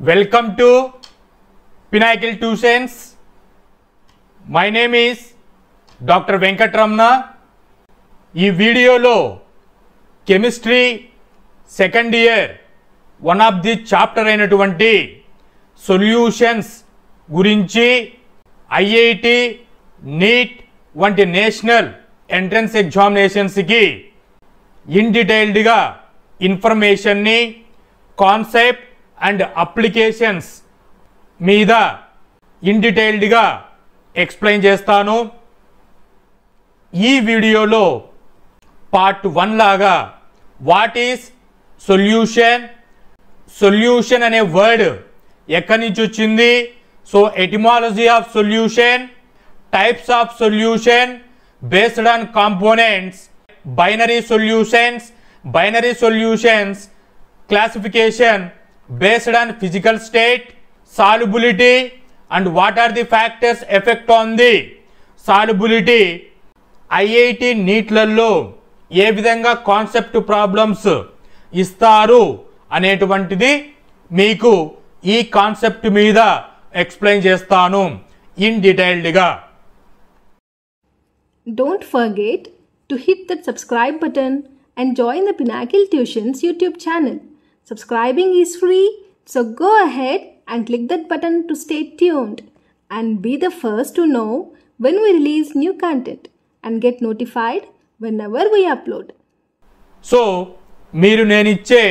Welcome to Pinnacle Tuitions. My name is Dr. Venkatramana. ఈ వీడియోలో chemistry second year one of the chapter అయినటువంటి solutions గురించి IIT NEET వంటి national entrance ఎగ్జామినేషన్స్కి in డీటెయిల్డ్గా ఇన్ఫర్మేషన్ని concept and applications మీద in డీటెయిల్డ్గా ఎక్స్ప్లెయిన్ చేస్తాను. ఈ వీడియోలో పార్ట్ 1 లాగా వాట్ ఈస్ సొల్యూషన్ అనే వర్డ్ ఎక్కడి నుంచి వచ్చింది, so etymology of solution, types of solution based on components, binary solutions classification based on physical state, solubility and what are the factors effect on the solubility. IIT నీట్లలో ఏ విధంగా concept problems ఇస్తారు అనేటువంటిది మీకు ఈ concept మీద explain చేస్తాను in డీటెయిల్డ్గా. Don't forget to hit that subscribe button and join the Pinnacle Tuitions YouTube channel. Subscribing is free, so go ahead and click that button to stay tuned and be the first to know when we release new content and get notified whenever we upload. So మీరు నేను ఇచ్చే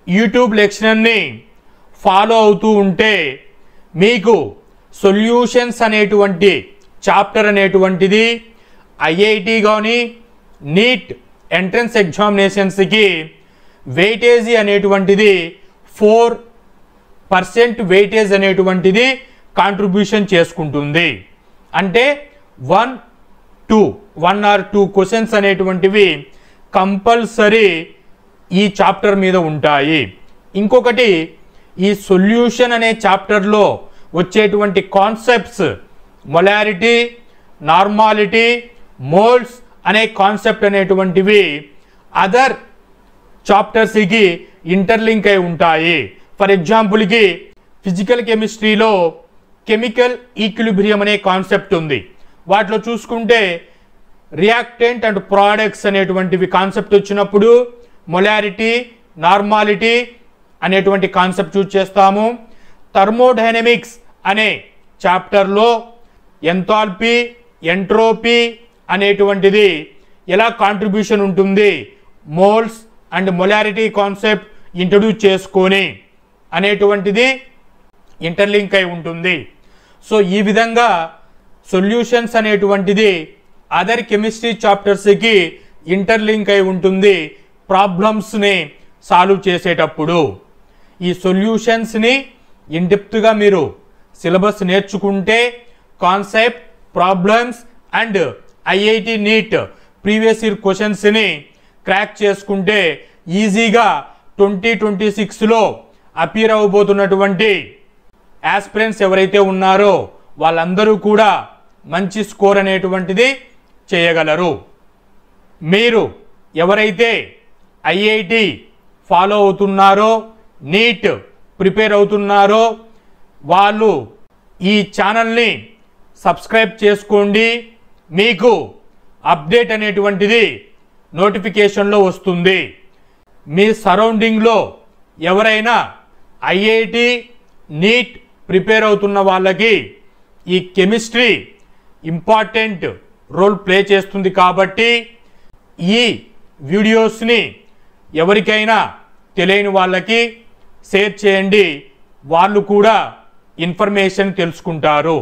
YouTube లెక్చర్ని follow అవుతూ ఉంటే మీకు solutions అనేటువంటి chapter అనేటువంటిది IIT కానీ neat entrance ఎగ్జామినేషన్స్కి weightage అనేటువంటిది 4% వెయిటేజ్ అనేటువంటిది కాంట్రిబ్యూషన్ చేసుకుంటుంది. అంటే 1 or 2 క్వశ్చన్స్ అనేటువంటివి కంపల్సరీ ఈ చాప్టర్ మీద ఉంటాయి. ఇంకొకటి ఈ సొల్యూషన్ అనే చాప్టర్లో వచ్చేటువంటి కాన్సెప్ట్స్ మొలారిటీ, నార్మాలిటీ, మోల్స్ అనే కాన్సెప్ట్ అనేటువంటివి అదర్ చాప్టర్స్కి ఇంటర్లింక్ అయి ఉంటాయి. ఫర్ ఎగ్జాంపుల్కి ఫిజికల్ కెమిస్ట్రీలో కెమికల్ ఈక్విలిబ్రియం అనే కాన్సెప్ట్ ఉంది. వాటిలో చూసుకుంటే రియాక్టెంట్ అండ్ ప్రోడక్ట్స్ అనేటువంటివి కాన్సెప్ట్ వచ్చినప్పుడు మొలారిటీ, నార్మాలిటీ అనేటువంటి కాన్సెప్ట్ చూస్ చేస్తాము. థర్మోడైనమిక్స్ అనే చాప్టర్లో ఎంథాల్పీ, ఎంట్రోపీ అనేటువంటిది ఎలా కాంట్రిబ్యూషన్ ఉంటుంది, moles and molarity concept introduce చేసుకొని అనేటువంటిది ఇంటర్లింక్ అయి ఉంటుంది. సో ఈ విధంగా సొల్యూషన్స్ అనేటువంటిది అదర్ కెమిస్ట్రీ చాప్టర్స్కి ఇంటర్లింక్ అయి ఉంటుంది ప్రాబ్లమ్స్ని సాల్వ్ చేసేటప్పుడు. ఈ సొల్యూషన్స్ని ఇన్డెప్త్గా మీరు సిలబస్ నేర్చుకుంటే concept, problems and IIT NEET previous year క్వశ్చన్స్ని క్రాక్ చేసుకుంటే ఈజీగా 2026లో అపీర్ అవ్వబోతున్నటువంటి యాస్పిరెంట్స్ ఎవరైతే ఉన్నారో వాళ్ళందరూ కూడా మంచి స్కోర్ అనేటువంటిది చేయగలరు. మీరు ఎవరైతే ఐఐటి ఫాలో అవుతున్నారో, నీట్ ప్రిపేర్ అవుతున్నారో వాళ్ళు ఈ ఛానల్ని సబ్స్క్రైబ్ చేసుకోండి. మీకు అప్డేట్ అనేటువంటిది నోటిఫికేషన్లో వస్తుంది. మీ సరౌండింగ్లో ఎవరైనా ఐఐటి నీట్ ప్రిపేర్ అవుతున్న వాళ్ళకి ఈ కెమిస్ట్రీ ఇంపార్టెంట్ రోల్ ప్లే చేస్తుంది కాబట్టి ఈ వీడియోస్ని ఎవరికైనా తెలియని వాళ్ళకి షేర్ చేయండి, వాళ్ళు కూడా ఇన్ఫర్మేషన్ తెలుసుకుంటారు.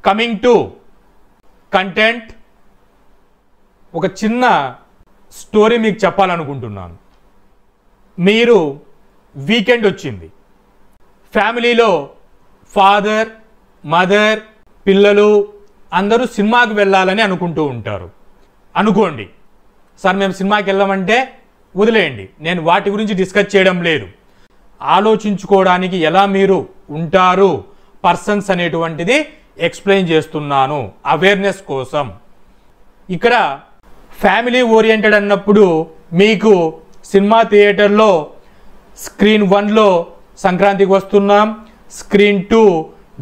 కమింగ్ టు కంటెంట్, ఒక చిన్న స్టోరీ మీకు చెప్పాలనుకుంటున్నాను. మీరు వీకెండ్ వచ్చింది, ఫ్యామిలీలో ఫాదర్, మదర్, పిల్లలు అందరూ సినిమాకి వెళ్ళాలని అనుకుంటూ ఉంటారు. అనుకోండి, సార్ మేము సినిమాకి వెళ్ళామంటే వదిలేయండి, నేను వాటి గురించి డిస్కస్ చేయడం లేదు. ఆలోచించుకోవడానికి ఎలా మీరు ఉంటారు పర్సన్స్ అనేటువంటిది ఎక్స్ప్లెయిన్ చేస్తున్నాను అవేర్నెస్ కోసం. ఇక్కడ ఫ్యామిలీ ఓరియంటెడ్ అన్నప్పుడు మీకు సినిమా థియేటర్లో స్క్రీన్ 1లో సంక్రాంతికి వస్తున్నాం, స్క్రీన్ 2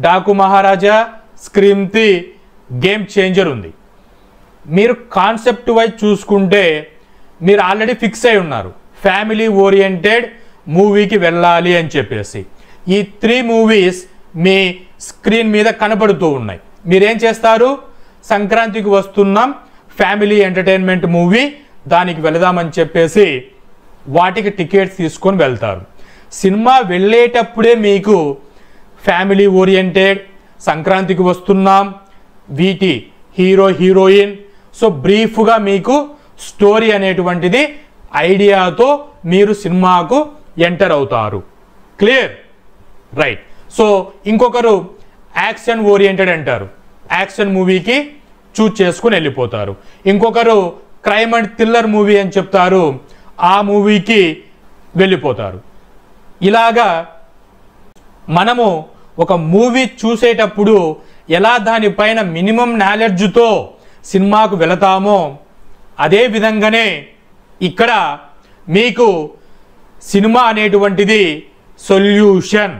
డాకు మహారాజా, స్క్రీన్ 3 గేమ్ చేంజర్ ఉంది. మీరు కాన్సెప్ట్ వైజ్ చూసుకుంటే మీరు ఆల్రెడీ ఫిక్స్ అయి ఉన్నారు ఫ్యామిలీ ఓరియంటెడ్ మూవీకి వెళ్ళాలి అని చెప్పేసి. ఈ 3 మూవీస్ మీ స్క్రీన్ మీద కనపడుతూ ఉన్నాయి. మీరేం చేస్తారు, సంక్రాంతికి వస్తున్నాం ఫ్యామిలీ ఎంటర్టైన్మెంట్ మూవీ, దానికి వెళదామని చెప్పేసి వాటికి టికెట్స్ తీసుకొని వెళ్తారు. సినిమా వెళ్ళేటప్పుడే మీకు ఫ్యామిలీ ఓరియంటెడ్, సంక్రాంతికి వస్తున్నాం, వీటి హీరో హీరోయిన్, సో బ్రీఫ్గా మీకు స్టోరీ అనేటువంటిది ఐడియాతో మీరు సినిమాకు ఎంటర్ అవుతారు. క్లియర్? రైట్. సో ఇంకొకరు యాక్షన్ ఓరియంటెడ్ అంటారు, యాక్షన్ మూవీకి చూజ్ చేసుకుని వెళ్ళిపోతారు. ఇంకొకరు క్రైమ్ అండ్ థ్రిల్లర్ మూవీ అని చెప్తారు, ఆ మూవీకి వెళ్ళిపోతారు. ఇలాగా మనము ఒక మూవీ చూసేటప్పుడు ఎలా దానిపైన మినిమం నాలెడ్జ్తో సినిమాకు వెళతామో అదే విధంగానే ఇక్కడ మీకు సినిమా అనేటువంటిది సొల్యూషన్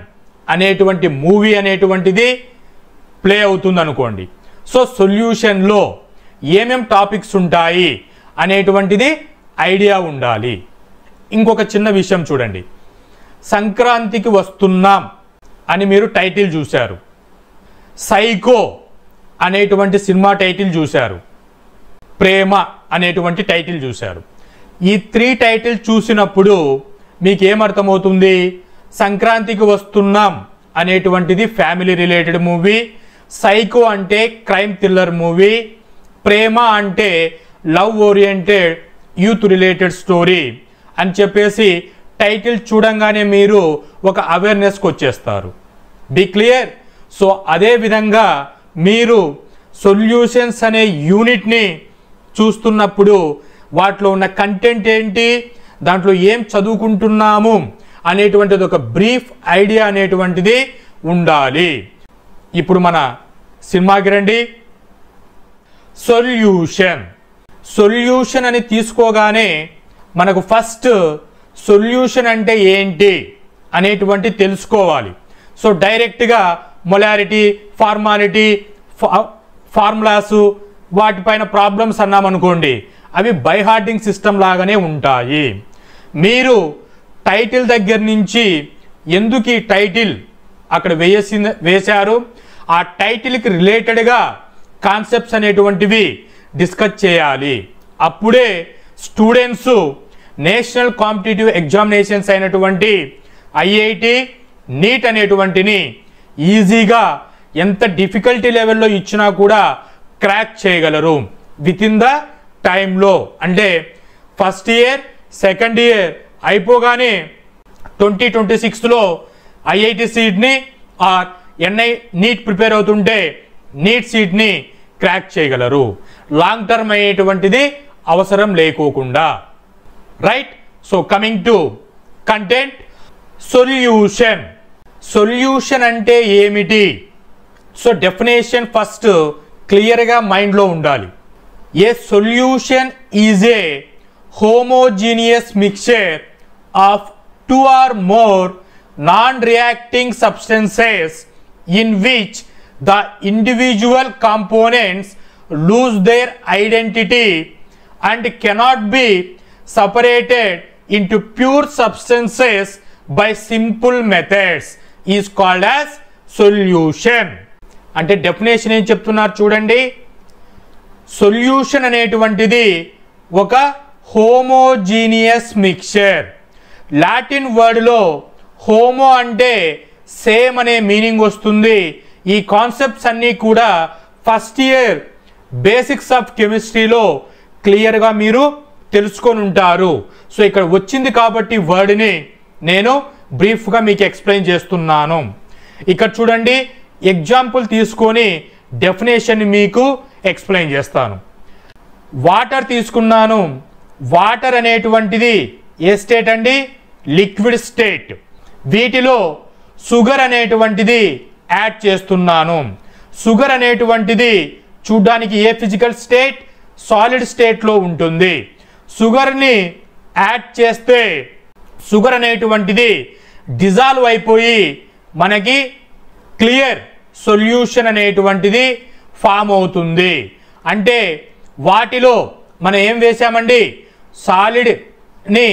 అనేటువంటి మూవీ అనేటువంటిది ప్లే అవుతుంది అనుకోండి. సో సొల్యూషన్లో ఏమేం టాపిక్స్ ఉంటాయి అనేటువంటిది ఐడియా ఉండాలి. ఇంకొక చిన్న విషయం చూడండి, సంక్రాంతికి వస్తున్నాం అని మీరు టైటిల్ చూశారు, సైకో అనేటువంటి సినిమా టైటిల్ చూశారు, ప్రేమ అనేటువంటి టైటిల్ చూశారు. ఈ 3 టైటిల్ చూసినప్పుడు మీకు ఏమర్థమవుతుంది, సంక్రాంతికి వస్తున్నాం అనేటువంటిది ఫ్యామిలీ రిలేటెడ్ మూవీ, సైకో అంటే క్రైమ్ థ్రిల్లర్ మూవీ, ప్రేమ అంటే love oriented youth related story అని చెప్పేసి టైటిల్ చూడంగానే మీరు ఒక అవేర్నెస్కి వచ్చేస్తారు. Be clear? సో అదే విధంగా మీరు సొల్యూషన్స్ అనే యూనిట్ని చూస్తున్నప్పుడు వాటిలో ఉన్న కంటెంట్ ఏంటి, దాంట్లో ఏం చదువుకుంటున్నాము అనేటువంటిది ఒక బ్రీఫ్ ఐడియా అనేటువంటిది ఉండాలి. ఇప్పుడు మన సినిమాకి రండి. సొల్యూషన్ అని తీసుకోగానే మనకు ఫస్ట్ సొల్యూషన్ అంటే ఏంటి అనేటువంటి తెలుసుకోవాలి. సో డైరెక్ట్గా మొలారిటీ, ఫార్మాలిటీ, ఫార్ములాసు వాటిపైన ప్రాబ్లమ్స్ అన్నామనుకోండి, అవి బైహార్డింగ్ సిస్టమ్ లాగానే ఉంటాయి. మీరు టైటిల్ దగ్గర నుంచి ఎందుకు ఈ టైటిల్ అక్కడ వేశారు, ఆ టైటిల్కి రిలేటెడ్గా కాన్సెప్ట్స్ అనేటువంటివి డిస్కస్ చేయాలి. అప్పుడే స్టూడెంట్స్ నేషనల్ కాంపిటేటివ్ ఎగ్జామినేషన్స్ అయినటువంటి ఐఐటి, నీట్ అనేటువంటిని ఈజీగా ఎంత డిఫికల్టీ లెవెల్లో ఇచ్చినా కూడా క్రాక్ చేయగలరు విత్ ఇన్ ద టైంలో. అంటే ఫస్ట్ ఇయర్, సెకండ్ ఇయర్ అయిపోగానే 2026లో ఐఐటి సీట్ని ఆర్ ఎన్ఐ నీట్ ప్రిపేర్ అవుతుంటే నీట్ సీట్ని క్రాక్ చేయగలరు, లాంగ్ టర్మ్ అయ్యేటువంటిది అవసరం లేకోకుండా. Right? So coming to content, solution అంటే ఏమిటి? సో డెఫినేషన్ ఫస్ట్ క్లియర్గా మైండ్లో ఉండాలి. A solution is a homogeneous mixture of 2 or more non-reacting substances in which the individual components lose their identity and cannot be separated into pure substances by simple methods is called as solution. అంటే definition ఏం చెప్తున్నారు చూడండి, solution అనేటువంటిది ఒక homogeneous mixture. Latin వర్డ్లో homo అంటే same అనే meaning వస్తుంది. ఈ కాన్సెప్ట్స్ అన్నీ కూడా ఫస్ట్ ఇయర్ బేసిక్స్ ఆఫ్ కెమిస్ట్రీలో క్లియర్గా మీరు తెలుసుకొని ఉంటారు. సో ఇక్కడ వచ్చింది కాబట్టి వర్డ్ని నేను బ్రీఫ్గా మీకు ఎక్స్ప్లెయిన్ చేస్తున్నాను. ఇక్కడ చూడండి, ఎగ్జాంపుల్ తీసుకొని డెఫినేషన్ మీకు ఎక్స్ప్లెయిన్ చేస్తాను. వాటర్ తీసుకున్నాను. వాటర్ అనేటువంటిది ఏ స్టేట్ అండి? Liquid state. వీటిలో షుగర్ అనేటువంటిది యాడ్ చేస్తున్నాను. షుగర్ అనేటువంటిది చూడ్డానికి ఏ ఫిజికల్ స్టేట్? సాలిడ్ స్టేట్లో ఉంటుంది. షుగర్ని యాడ్ చేస్తే షుగర్ అనేటువంటిది డిజాల్వ్ అయిపోయి మనకి క్లియర్ సొల్యూషన్ అనేటువంటిది ఫామ్ అవుతుంది. అంటే వాటిలో మనం ఏం వేసామండి, సాలిడ్ని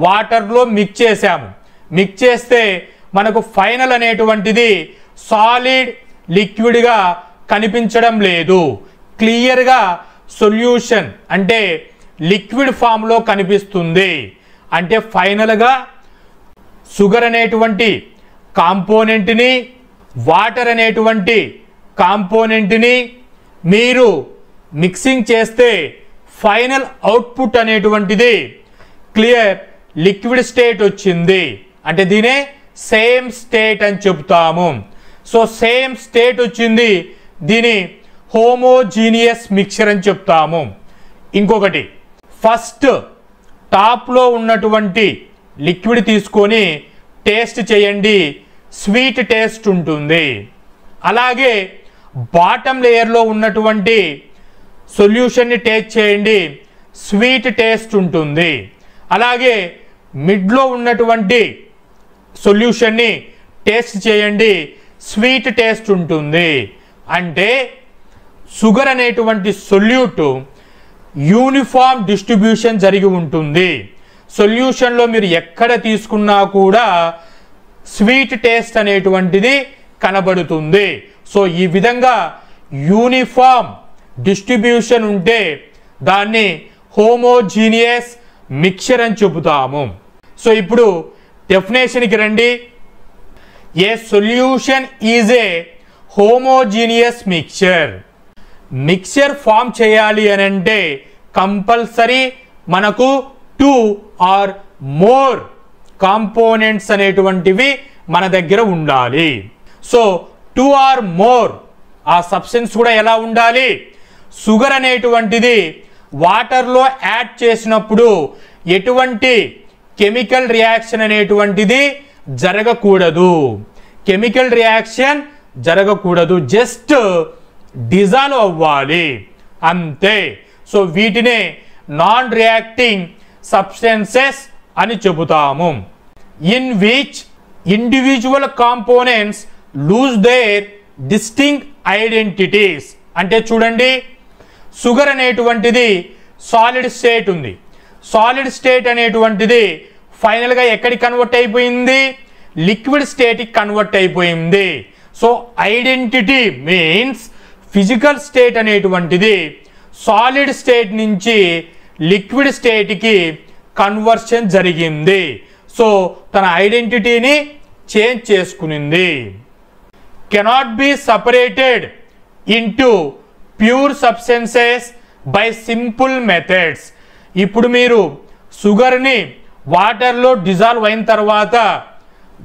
వాటర్లో మిక్స్ చేసాము. మిక్స్ చేస్తే మనకు ఫైనల్ అనేటువంటిది సాలిడ్ లిక్విడ్గా కనిపించడం లేదు, క్లియర్గా సొల్యూషన్ అంటే లిక్విడ్ ఫామ్లో కనిపిస్తుంది. అంటే ఫైనల్గా షుగర్ అనేటువంటి కాంపోనెంట్ని, వాటర్ అనేటువంటి కాంపోనెంట్ని మీరు మిక్సింగ్ చేస్తే ఫైనల్ అవుట్పుట్ అనేటువంటిది క్లియర్ లిక్విడ్ స్టేట్ వచ్చింది. అంటే దీనే సేమ్ స్టేట్ అని చెప్తాము. సో సేమ్ స్టేట్ వచ్చింది, దీని హోమోజీనియస్ మిక్చర్ అని చెప్తాము. ఇంకొకటి, ఫస్ట్ టాప్లో ఉన్నటువంటి లిక్విడ్ తీసుకొని టేస్ట్ చేయండి, స్వీట్ టేస్ట్ ఉంటుంది. అలాగే బాటమ్ లేయర్లో ఉన్నటువంటి సొల్యూషన్ని టేస్ట్ చేయండి, స్వీట్ టేస్ట్ ఉంటుంది. అలాగే మిడ్లో ఉన్నటువంటి సొల్యూషన్ని టేస్ట్ చేయండి, స్వీట్ టేస్ట్ ఉంటుంది. అంటే షుగర్ అనేటువంటి సొల్యూట్ యూనిఫామ్ డిస్ట్రిబ్యూషన్ జరిగి ఉంటుంది. సొల్యూషన్లో మీరు ఎక్కడ తీసుకున్నా కూడా స్వీట్ టేస్ట్ అనేటువంటిది కనబడుతుంది. సో ఈ విధంగా యూనిఫామ్ డిస్ట్రిబ్యూషన్ ఉంటే దాన్ని హోమోజీనియస్ మిక్చర్ అని చెబుతాము. సో ఇప్పుడు డెఫినేషన్కి రండి. A solution is a homogeneous mixture. Mixture form చేయాలి అని అంటే కంపల్సరీ మనకు 2 or more కాంపోనెంట్స్ అనేటువంటివి మన దగ్గర ఉండాలి. సో 2 or more ఆ సబ్స్టెన్స్ కూడా ఎలా ఉండాలి, షుగర్ అనేటువంటిది వాటర్లో యాడ్ చేసినప్పుడు ఎటువంటి కెమికల్ రియాక్షన్ అనేటువంటిది జరగకూడదు. కెమికల్ రియాక్షన్ జరగకూడదు, జస్ట్ డిజాల్వ్ అవ్వాలి అంతే. సో వీటినే నాన్ రియాక్టింగ్ సబ్స్టెన్సెస్ అని చెబుతాము. In which individual components lose their distinct identities. అంటే చూడండి, షుగర్ అనేటువంటిది సాలిడ్ స్టేట్ ఉంది. సాలిడ్ స్టేట్ అనేటువంటిది ఫైనల్గా ఎక్కడికి కన్వర్ట్ అయిపోయింది, లిక్విడ్ స్టేట్కి కన్వర్ట్ అయిపోయింది. So identity means physical state అనేటువంటిది సాలిడ్ స్టేట్ నుంచి లిక్విడ్ స్టేట్కి కన్వర్షన్ జరిగింది. సో తన ఐడెంటిటీని చేంజ్ చేసుకునింది. Cannot be separated into pure substances by simple methods. ఇప్పుడు మీరు షుగర్ని వాటర్లో డిజాల్వ్ అయిన తర్వాత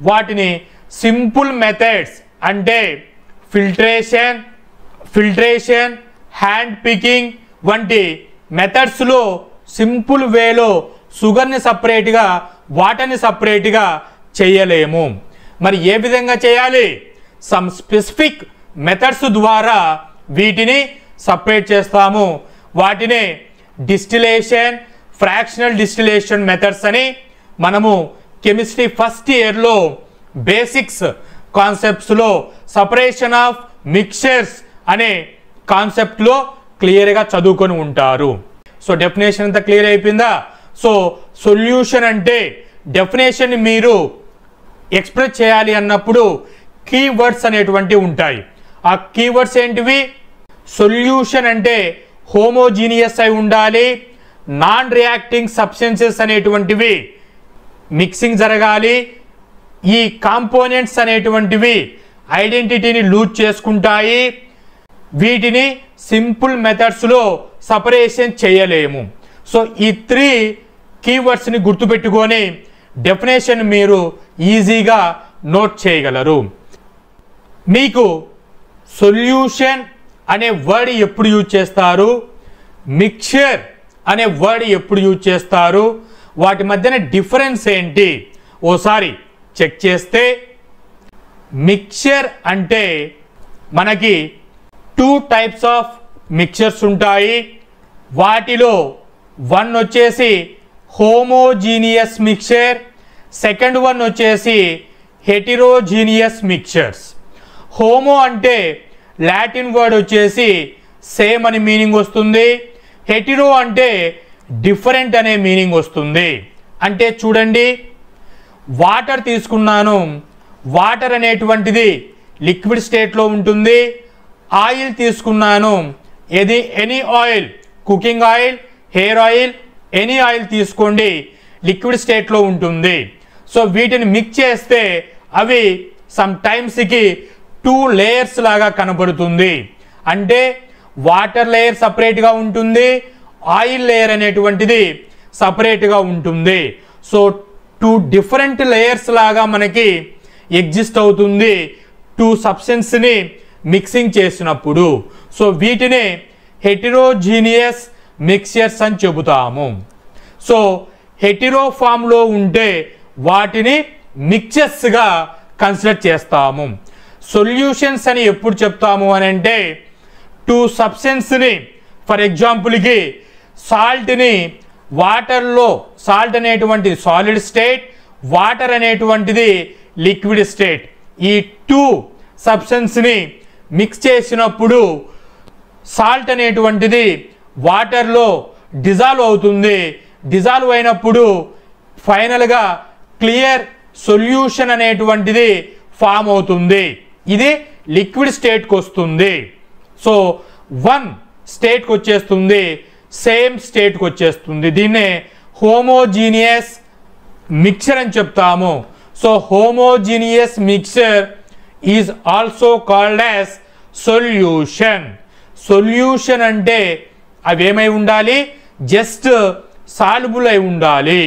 వాటిని సింపుల్ మెథడ్స్ అంటే ఫిల్ట్రేషన్, హ్యాండ్ పికింగ్ వంటి మెథడ్స్లో సింపుల్ వేలో షుగర్ని సపరేట్గా వాటర్ని సపరేట్గా చేయలేము. మరి ఏ విధంగా చేయాలి, సమ్ స్పెసిఫిక్ మెథడ్స్ ద్వారా వీటిని సపరేట్ చేస్తాము. వాటినే డిస్టిలేషన్, ఫ్రాక్షనల్ డిస్టిలేషన్ మెథడ్స్ అని మనము కెమిస్ట్రీ ఫస్ట్ ఇయర్లో బేసిక్స్ కాన్సెప్ట్స్లో సపరేషన్ ఆఫ్ మిక్చర్స్ అనే కాన్సెప్ట్లో క్లియర్గా చదువుకొని ఉంటారు. సో డెఫినేషన్ అంతా క్లియర్ అయిపోయిందా. సో సొల్యూషన్ అంటే డెఫినేషన్ మీరు ఎక్స్ప్రెస్ చేయాలి అన్నప్పుడు కీవర్డ్స్ అనేటువంటివి ఉంటాయి. ఆ కీవర్డ్స్ ఏంటివి, సొల్యూషన్ అంటే హోమోజీనియస్ అయి ఉండాలి, నాన్ రియాక్టింగ్ సబ్స్టెన్సెస్ అనేటువంటివి మిక్సింగ్ జరగాలి, ఈ కాంపోనెంట్స్ అనేటువంటివి ఐడెంటిటీని లూజ్ చేసుకుంటాయి, వీటిని సింపుల్ మెథడ్స్లో సపరేషన్ చేయలేము. సో ఈ 3 కీవర్డ్స్ని గుర్తుపెట్టుకొని డెఫినేషన్ మీరు ఈజీగా నోట్ చేయగలరు. మీకు సొల్యూషన్ అనే వర్డ్ ఎప్పుడు యూజ్ చేస్తారు, మిక్చర్ అనే వర్డ్ ఎప్పుడు యూజ్ చేస్తారు, వాటి మధ్యన డిఫరెన్స్ ఏంటి ఓసారి చెక్ చేస్తే, మిక్చర్ అంటే మనకి 2 types ఆఫ్ మిక్చర్స్ ఉంటాయి. వాటిలో 1 వచ్చేసి హోమోజీనియస్ మిక్చర్, సెకండ్ వన్ వచ్చేసి హెటిరోజీనియస్ మిక్చర్స్. హోమో అంటే లాటిన్ వర్డ్ వచ్చేసి సేమ్ అని మీనింగ్ వస్తుంది. హెటిరో అంటే డిఫరెంట్ అనే మీనింగ్ వస్తుంది. అంటే చూడండి, వాటర్ తీసుకున్నాను, వాటర్ అనేటువంటిది లిక్విడ్ స్టేట్లో ఉంటుంది. ఆయిల్ తీసుకున్నాను, any oil, cooking oil, hair oil, any oil తీసుకోండి, లిక్విడ్ స్టేట్లో ఉంటుంది. సో వీటిని మిక్స్ చేస్తే అవి సమ్ టైమ్స్కి 2 లేయర్స్ లాగా కనబడుతుంది. అంటే వాటర్ లేయర్ సపరేట్గా ఉంటుంది, ఆయిల్ లేయర్ అనేటువంటిది సపరేట్గా ఉంటుంది. సో 2 డిఫరెంట్ లేయర్స్ లాగా మనకి ఎగ్జిస్ట్ అవుతుంది 2 సబ్స్టెన్స్ని మిక్సింగ్ చేసినప్పుడు. సో వీటిని హెటిరోజీనియస్ మిక్చర్స్ అని చెబుతాము. సో హెటిరో ఫామ్లో ఉంటే వాటిని మిక్చర్స్గా కన్సిడర్ చేస్తాము. సొల్యూషన్స్ అని ఎప్పుడు చెప్తాము అని అంటే 2 సబ్స్టెన్స్ని, ఫర్ ఎగ్జాంపుల్కి సాల్ట్ని వాటర్లో, సాల్ట్ అనేటువంటిది సాలిడ్ స్టేట్, వాటర్ అనేటువంటిది లిక్విడ్ స్టేట్, ఈ 2 సబ్స్టెన్స్ని మిక్స్ చేసినప్పుడు సాల్ట్ అనేటువంటిది వాటర్లో డిజాల్వ్ అవుతుంది. డిజాల్వ్ అయినప్పుడు ఫైనల్గా క్లియర్ సొల్యూషన్ అనేటువంటిది ఫామ్ అవుతుంది. ఇది లిక్విడ్ స్టేట్కి వస్తుంది. సో 1 స్టేట్కి వచ్చేస్తుంది, సేమ్ స్టేట్కి వచ్చేస్తుంది. దీన్నే హోమోజీనియస్ మిక్చర్ అని చెప్తాము. So homogeneous mixture is also called as solution. Solution అంటే అవి ఏమై ఉండాలి, జస్ట్ సాల్యుబుల్ అయి ఉండాలి,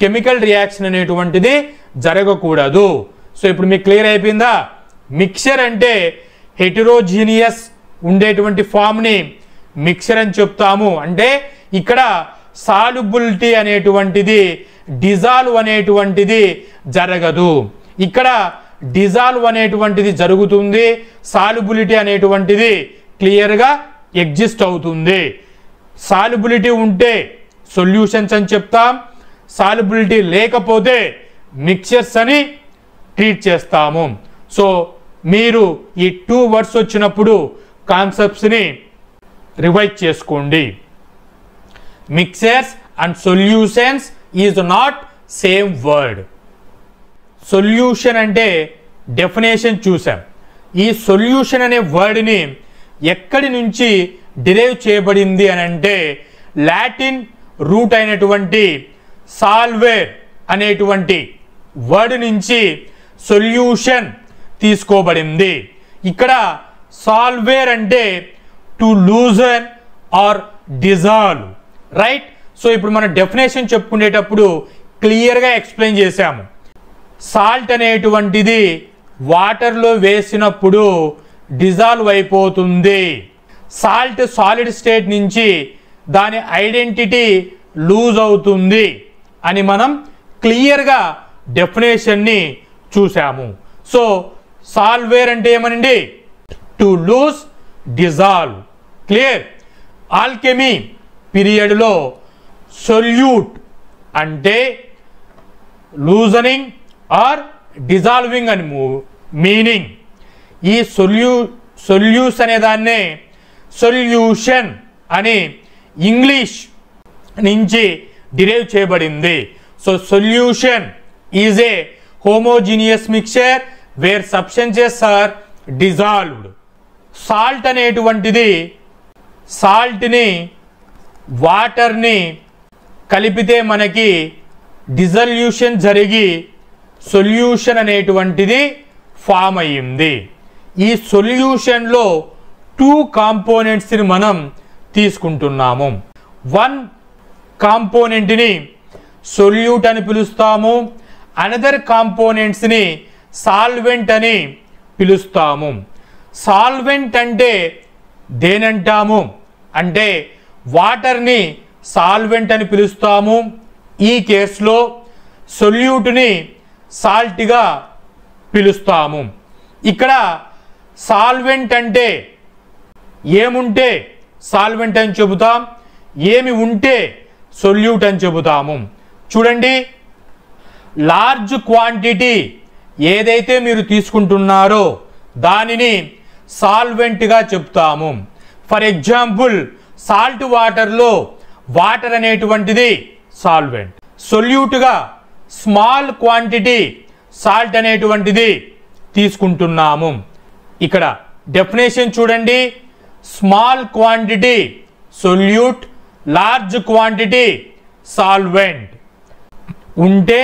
కెమికల్ రియాక్షన్ అనేటువంటిది జరగకూడదు. సో ఇప్పుడు మీకు క్లియర్ అయిపోయిందా? మిక్చర్ అంటే హెటిరోజీనియస్ ఉండేటువంటి ఫామ్ని మిక్చర్ అని చెప్తాము. అంటే ఇక్కడ సాల్యుబిలిటీ అనేటువంటిది, డిజాల్వ్ అనేటువంటిది జరగదు. ఇక్కడ డిజాల్వ్ అనేటువంటిది జరుగుతుంది, సాల్యుబిలిటీ అనేటువంటిది క్లియర్గా ఎగ్జిస్ట్ అవుతుంది. సాల్యుబిలిటీ ఉంటే సొల్యూషన్స్ అని చెప్తాం, సాల్యుబిలిటీ లేకపోతే మిక్చర్స్ అని ట్రీట్ చేస్తాము. సో మీరు ఈ 2 వర్డ్స్ వచ్చినప్పుడు కాన్సెప్ట్స్ని రివైజ్ చేసుకోండి. Mixtures and solutions is not same word. Solution అంటే డెఫినేషన్ చూసాం. ఈ సొల్యూషన్ అనే వర్డ్ని ఎక్కడి నుంచి డిరైవ్ చేయబడింది అని అంటే లాటిన్ రూట్ అయినటువంటి సాల్వేర్ అనేటువంటి వర్డ్ నుంచి సొల్యూషన్ తీసుకోబడింది. ఇక్కడ సాల్వేర్ అంటే to loosen or dissolve, right? So ఇప్పుడు మనం డెఫినేషన్ చెప్పుకునేటప్పుడు క్లియర్గా ఎక్స్ప్లెయిన్ చేశాము. సాల్ట్ అనేటువంటిది వాటర్లో వేసినప్పుడు డిజాల్వ్ అయిపోతుంది. సాల్ట్ సాలిడ్ స్టేట్ నుంచి దాని ఐడెంటిటీ లూజ్ అవుతుంది అని మనం క్లియర్గా డెఫినేషన్ని చూసాము. సో సాల్వేర్ అంటే ఏమనండి, to lose, dissolve. Clear? Alchemy పీరియడ్లో సొల్యూట్ అంటే లూజనింగ్ ఆర్ డిజాల్వింగ్ అని మీనింగ్. ఈ సొల్యూస్ అనే దాన్నే సొల్యూషన్ అని ఇంగ్లీష్ నుంచి డిరైవ్ చేయబడింది. So solution is a homogeneous mixture where substances are dissolved. Salt అనేటువంటిది సాల్ట్ని వాటర్ని కలిపితే మనకి డిజల్యూషన్ జరిగి సొల్యూషన్ అనేటువంటిది ఫామ్ అయ్యింది. ఈ సొల్యూషన్లో 2 కాంపోనెంట్స్ని మనం తీసుకుంటున్నాము. 1 కాంపోనెంట్ని సొల్యూట్ అని పిలుస్తాము, అనదర్ కాంపోనెంట్స్ని సాల్వెంట్ అని పిలుస్తాము. సాల్వెంట్ అంటే దేనంటాము అంటే వాటర్ని సాల్వెంట్ అని పిలుస్తాము. ఈ కేసులో సొల్యూట్ని సాల్ట్గా పిలుస్తాము. ఇక్కడ సాల్వెంట్ అంటే ఏముంటే సాల్వెంట్ అని చెబుతాం, ఏమి ఉంటే సొల్యూట్ అని చెబుతాము. చూడండి, లార్జ్ క్వాంటిటీ ఏదైతే మీరు తీసుకుంటున్నారో దానిని సాల్వెంట్గా చెప్తాము. ఫర్ ఎగ్జాంపుల్ సాల్ట్ వాటర్లో వాటర్ అనేటువంటిది సాల్వెంట్. సొల్యూట్గా స్మాల్ క్వాంటిటీ సాల్ట్ అనేటువంటిది తీసుకుంటున్నాము. ఇక్కడ డెఫినేషన్ చూడండి. Small quantity solute, large quantity solvent ఉంటే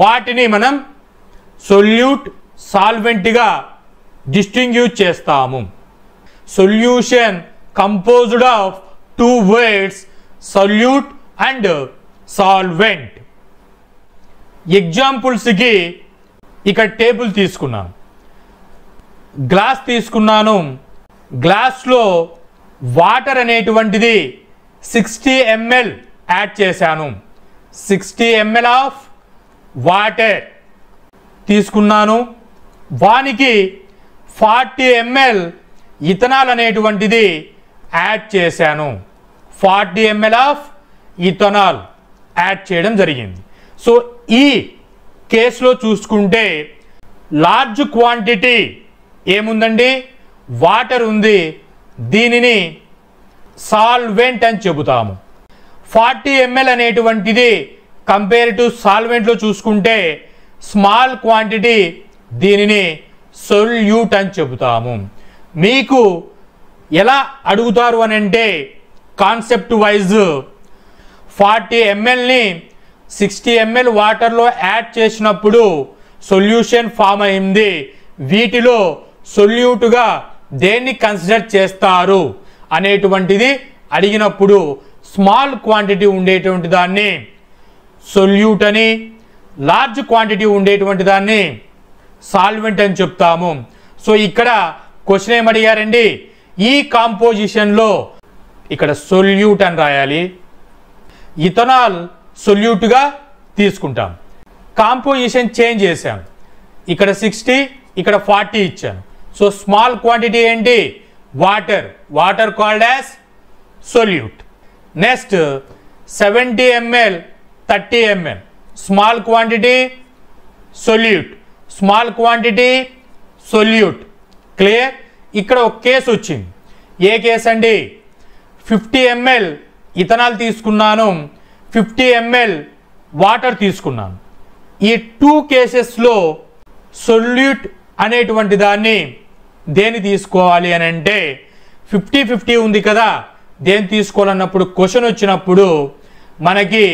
వాటిని మనం సొల్యూట్, సాల్వెంట్గా డిస్టింగ్విష్ చేస్తాము. Solution composed of two words solute and solvent. ఎగ్జాంపుల్స్కి ఇక్కడ టేబుల్ తీసుకున్నాను, గ్లాస్ తీసుకున్నాను. గ్లాస్లో వాటర్ అనేటువంటిది 60 ml యాడ్ చేశాను. 60 ml ఆఫ్ వాటర్ తీసుకున్నాను. వానికి 40 ml ఇథనాల్ అనేటువంటిది యాడ్ చేశాను. 40 ml ఆఫ్ ఇథనాల్ యాడ్ చేయడం జరిగింది. సో ఈ కేసులో చూసుకుంటే లార్జ్ క్వాంటిటీ ఏముందండి, వాటర్ ఉంది, దీనిని సాల్వెంట్ అని చెబుతాము. 40 ml అనేటువంటిది కంపేర్ టు సాల్వెంట్లో చూసుకుంటే స్మాల్ క్వాంటిటీ, దీనిని సొల్యూట్ అని చెబుతాము. మీకు ఎలా అడుగుతారు అని అంటే కాన్సెప్ట్ వైజ్ 40 mlని 60 ml వాటర్లో యాడ్ చేసినప్పుడు సొల్యూషన్ ఫామ్ అయింది. వీటిలో సొల్యూట్గా దేన్ని కన్సిడర్ చేస్తారు అనేటువంటిది అడిగినప్పుడు స్మాల్ క్వాంటిటీ ఉండేటువంటి దాన్ని సొల్యూట్ అని, లార్జ్ క్వాంటిటీ ఉండేటువంటి దాన్ని సాల్వెంట్ అని చెప్తాము. సో ఇక్కడ క్వశ్చన్ ఏమడిగారండి, ఈ కాంపోజిషన్లో ఇక్కడ సొల్యూట్ అని రాయాలి, ఇథనాల్ సొల్యూట్గా తీసుకుంటాం. కాంపోజిషన్ చేంజ్ చేశాం, ఇక్కడ 60 ఇక్కడ 40 ఇచ్చాను. సో స్మాల్ క్వాంటిటీ ఏంటి, water, water called as solute. Next 70 ml 30 ml small quantity solute, small quantity solute. Clear. ఇక్కడ ఒక కేసు వచ్చింది. ఏ కేసు అండి, 50 ml ఇథనాల్ తీసుకున్నాను, 50 ml వాటర్ తీసుకున్నాను. ఈ 2 కేసెస్లో సొల్యూట్ అనేటువంటి దాన్ని దేని తీసుకోవాలి అని అంటే 50-50 ఉంది కదా, దేని తీసుకోవాలన్నప్పుడు క్వశ్చన్ వచ్చినప్పుడు మనకి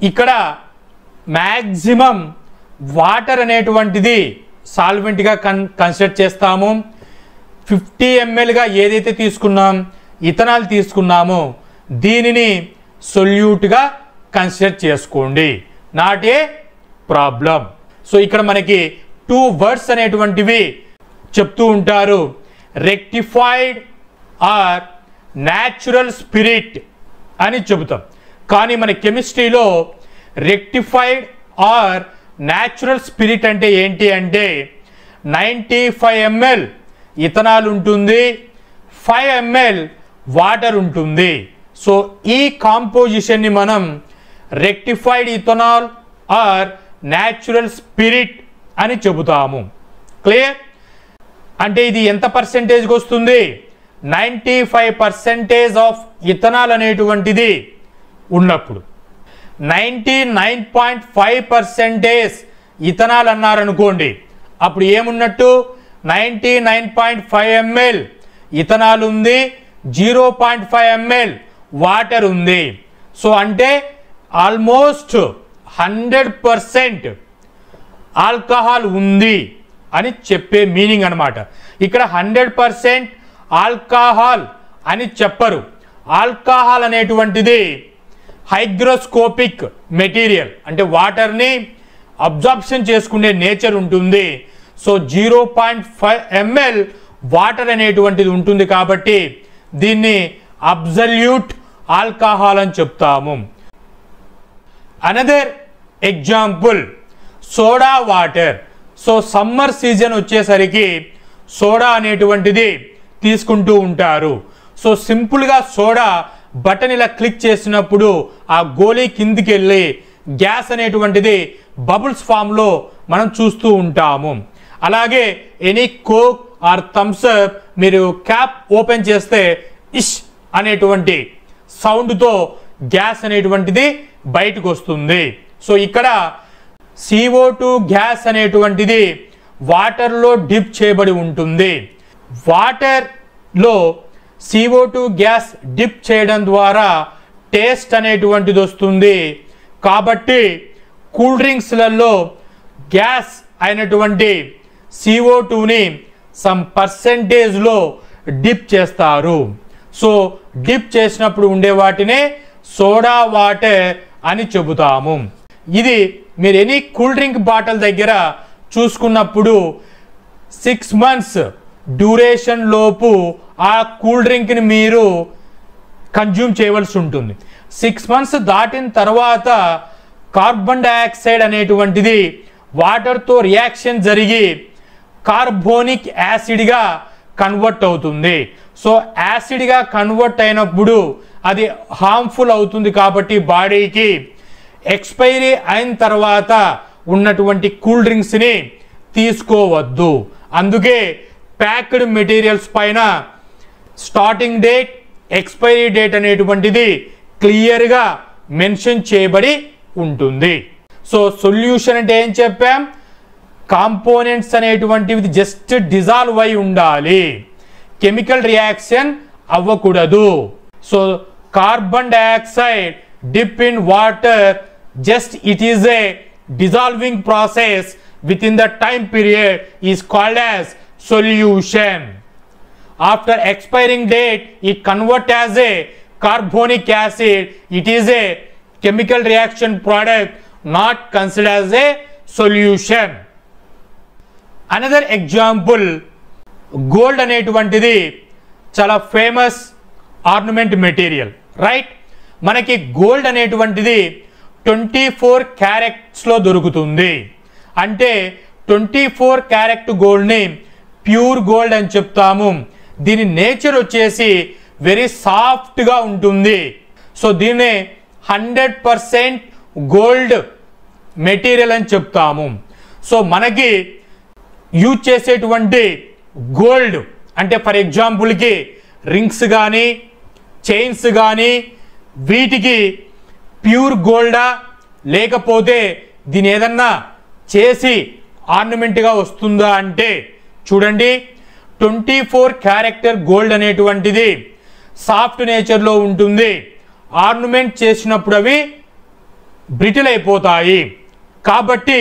ఇక్కడ మ్యాక్సిమం వాటర్ అనేటువంటిది సాల్వెంట్గా కన్సిడర్ చేస్తాము. 50 mlగా ఏదైతే తీసుకున్నాం, ఇథనాల్ తీసుకున్నామో దీనిని సొల్యూట్గా కన్సిడర్ చేసుకోండి, నాట్ ఏ ప్రాబ్లం. సో ఇక్కడ మనకి 2 వర్డ్స్ అనేటువంటివి చెప్తూ ఉంటారు. రెక్టిఫైడ్ ఆర్ న్యాచురల్ స్పిరిట్ అని చెబుతాం. కానీ మన కెమిస్ట్రీలో రెక్టిఫైడ్ ఆర్ న్యాచురల్ స్పిరిట్ అంటే ఏంటి అంటే 95 ml ఇథనాల్ ఉంటుంది, 5 ml వాటర్ ఉంటుంది. సో ఈ కాంపోజిషన్ని మనం rectified ethanol or natural spirit అని చెబుతాము. క్లియర్. అంటే ఇది ఎంత పర్సెంటేజ్కి వస్తుంది, 95% ఆఫ్ ఇథనాల్ అనేటువంటిది ఉన్నప్పుడు 99.5% ఇథనాల్ అన్నారనుకోండి, అప్పుడు ఏమున్నట్టు 99.5 ml ఇథనాల్ ఉంది, 0.5 ml వాటర్ ఉంది. సో అంటే ఆల్మోస్ట్ 100% ఆల్కహాల్ ఉంది అని చెప్పే మీనింగ్ అనమాట. ఇక్కడ 100% ఆల్కహాల్ అని చెప్పరు. ఆల్కహాల్ అనేటువంటిది హైగ్రోస్కోపిక్ మెటీరియల్, అంటే వాటర్ని అబ్జార్ప్షన్ చేసుకునే నేచర్ ఉంటుంది. సో 0.5 ml వాటర్ అనేటువంటిది ఉంటుంది కాబట్టి దీన్ని అబ్సల్యూట్ ఆల్కహాల్ అని చెప్తాము. Another example soda water. So summer season వచ్చేసరికి సోడా అనేటువంటిది తీసుకుంటూ ఉంటారు. సో సింపుల్గా సోడా బటన్ ఇలా క్లిక్ చేసినప్పుడు ఆ గోళీ కిందికి వెళ్ళి గ్యాస్ అనేటువంటిది బబుల్స్ ఫామ్లో మనం చూస్తూ ఉంటాము. అలాగే any Coke or Thums Up మీరు క్యాప్ ఓపెన్ చేస్తే ఇష్ అనేటువంటి సౌండ్తో గ్యాస్ అనేటువంటిది బయటకు వస్తుంది. సో ఇక్కడ CO2 గ్యాస్ అనేటువంటిది వాటర్లో డిప్ చేయబడి ఉంటుంది. వాటర్లో CO2 గ్యాస్ డిప్ చేయడం ద్వారా టేస్ట్ అనేటువంటిది వస్తుంది. కాబట్టి కూల్ డ్రింక్స్లలో గ్యాస్ అయినటువంటి CO2ని సమ్ పర్సెంటేజ్లో డిప్ చేస్తారు. సో డిప్ చేసినప్పుడు ఉండే వాటినే సోడా వాటర్ అని చెబుతాము. ఇది మీరు ఎనీ కూల్ డ్రింక్ బాటిల్ దగ్గర చూసుకున్నప్పుడు 6 months డ్యూరేషన్ లోపు ఆ కూల్ డ్రింక్ని మీరు కన్జ్యూమ్ చేయవలసి ఉంటుంది. 6 months దాటిన తర్వాత కార్బన్ డయాక్సైడ్ అనేటువంటిది వాటర్తో రియాక్షన్ జరిగి కార్బోనిక్ యాసిడ్గా కన్వర్ట్ అవుతుంది. సో యాసిడ్గా కన్వర్ట్ అయినప్పుడు అది హార్మ్ఫుల్ అవుతుంది. కాబట్టి బాడీకి ఎక్స్పైరీ అయిన తర్వాత ఉన్నటువంటి కూల్ డ్రింక్స్ని తీసుకోవద్దు. అందుకే ప్యాక్డ్ మెటీరియల్స్ పైన స్టార్టింగ్ డేట్, ఎక్స్పైరీ డేట్ అనేటువంటిది క్లియర్గా మెన్షన్ చేయబడి ఉంటుంది. సో సొల్యూషన్ అంటే ఏం చెప్పాం? కాంపోనెంట్స్ అనేటువంటివి జస్ట్ డిజాల్వ్ అయి ఉండాలి, కెమికల్ రియాక్షన్ అవ్వకూడదు. So carbon dioxide dip in water, just it is a dissolving process within the time period is called as solution. After expiring date it convert as a carbonic acid. It is a chemical reaction product, not considered as a solution. Another example, gold అనేటువంటిది చాలా famous ornament material, right? మనకి gold అనేటువంటిది 24 క్యారెట్స్లో దొరుకుతుంది. అంటే 24 carrot గోల్డ్ని pure gold అని చెప్తాము. దీని nature వచ్చేసి వెరీ సాఫ్ట్గా ఉంటుంది. సో దీన్ని 100% గోల్డ్ మెటీరియల్ అని చెప్తాము. సో మనకి యూజ్ చేసేటువంటి గోల్డ్ అంటే ఫర్ ఎగ్జాంపుల్కి రింగ్స్ కానీ చైన్స్ కానీ వీటికి ప్యూర్ గోల్డా లేకపోతే దీని ఏదన్నా చేసి ఆర్నమెంట్గా వస్తుందా అంటే చూడండి, 24 క్యారెట్ గోల్డ్ అనేటువంటిది సాఫ్ట్ నేచర్లో ఉంటుంది. ఆర్నమెంట్ చేసినప్పుడు అవి బ్రిటిల్ అయిపోతాయి. కాబట్టి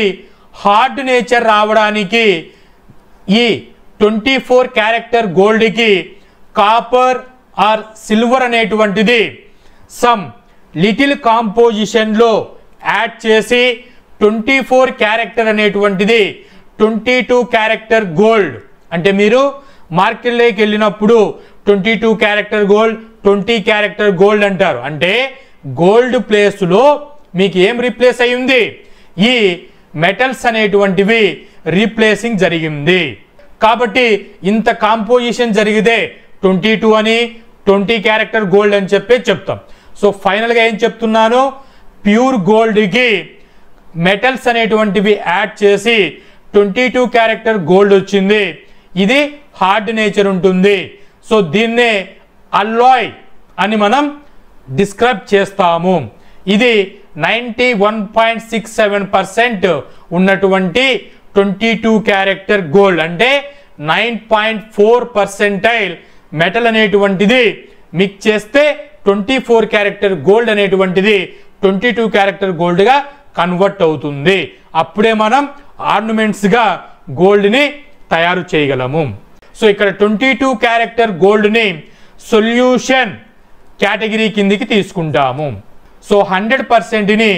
హార్డ్ నేచర్ రావడానికి ఈ 24 క్యారెట్ గోల్డ్కి కాపర్ ఆర్ సిల్వర్ అనేటువంటిది సమ్ లిటిల్ కాంపోజిషన్లో యాడ్ చేసి 24 క్యారెట్ అనేటువంటిది 22 క్యారెట్ గోల్డ్. అంటే మీరు మార్కెట్లోకి వెళ్ళినప్పుడు 22 క్యారెట్ గోల్డ్, 20 క్యారెట్ గోల్డ్ అంటారు. అంటే గోల్డ్ ప్లేస్లో మీకు ఏం రీప్లేస్ అయ్యింది? ఈ మెటల్స్ అనేటువంటివి రీప్లేసింగ్ జరిగింది. కాబట్టి ఇంత కాంపోజిషన్ జరిగితే 22 అని 20 క్యారెట్ గోల్డ్ అని చెప్తాం. సో ఫైనల్గా ఏం చెప్తున్నాను? ప్యూర్ గోల్డ్కి మెటల్స్ అనేటువంటివి యాడ్ చేసి 22 క్యారెట్ గోల్డ్ వచ్చింది. ఇది హార్డ్ నేచర్ ఉంటుంది. సో దీన్నే అల్లాయ్ అని మనం డిస్క్రైబ్ చేస్తాము. ఇది 91.67% ఉన్నటువంటి 22 క్యారెట్ గోల్డ్. అంటే 9.4% మెటల్ అనేటువంటిది మిక్స్ చేస్తే 24 క్యారెట్ గోల్డ్ అనేటువంటిది 22 క్యారెట్ గోల్డ్గా కన్వర్ట్ అవుతుంది. అప్పుడే మనం ఆర్నమెంట్స్గా గోల్డ్ని తయారు చేయగలము. సో ఇక్కడ 22 క్యారెట్ గోల్డ్ని సొల్యూషన్ కేటగిరీ కిందికి తీసుకుంటాము. సో 100%ని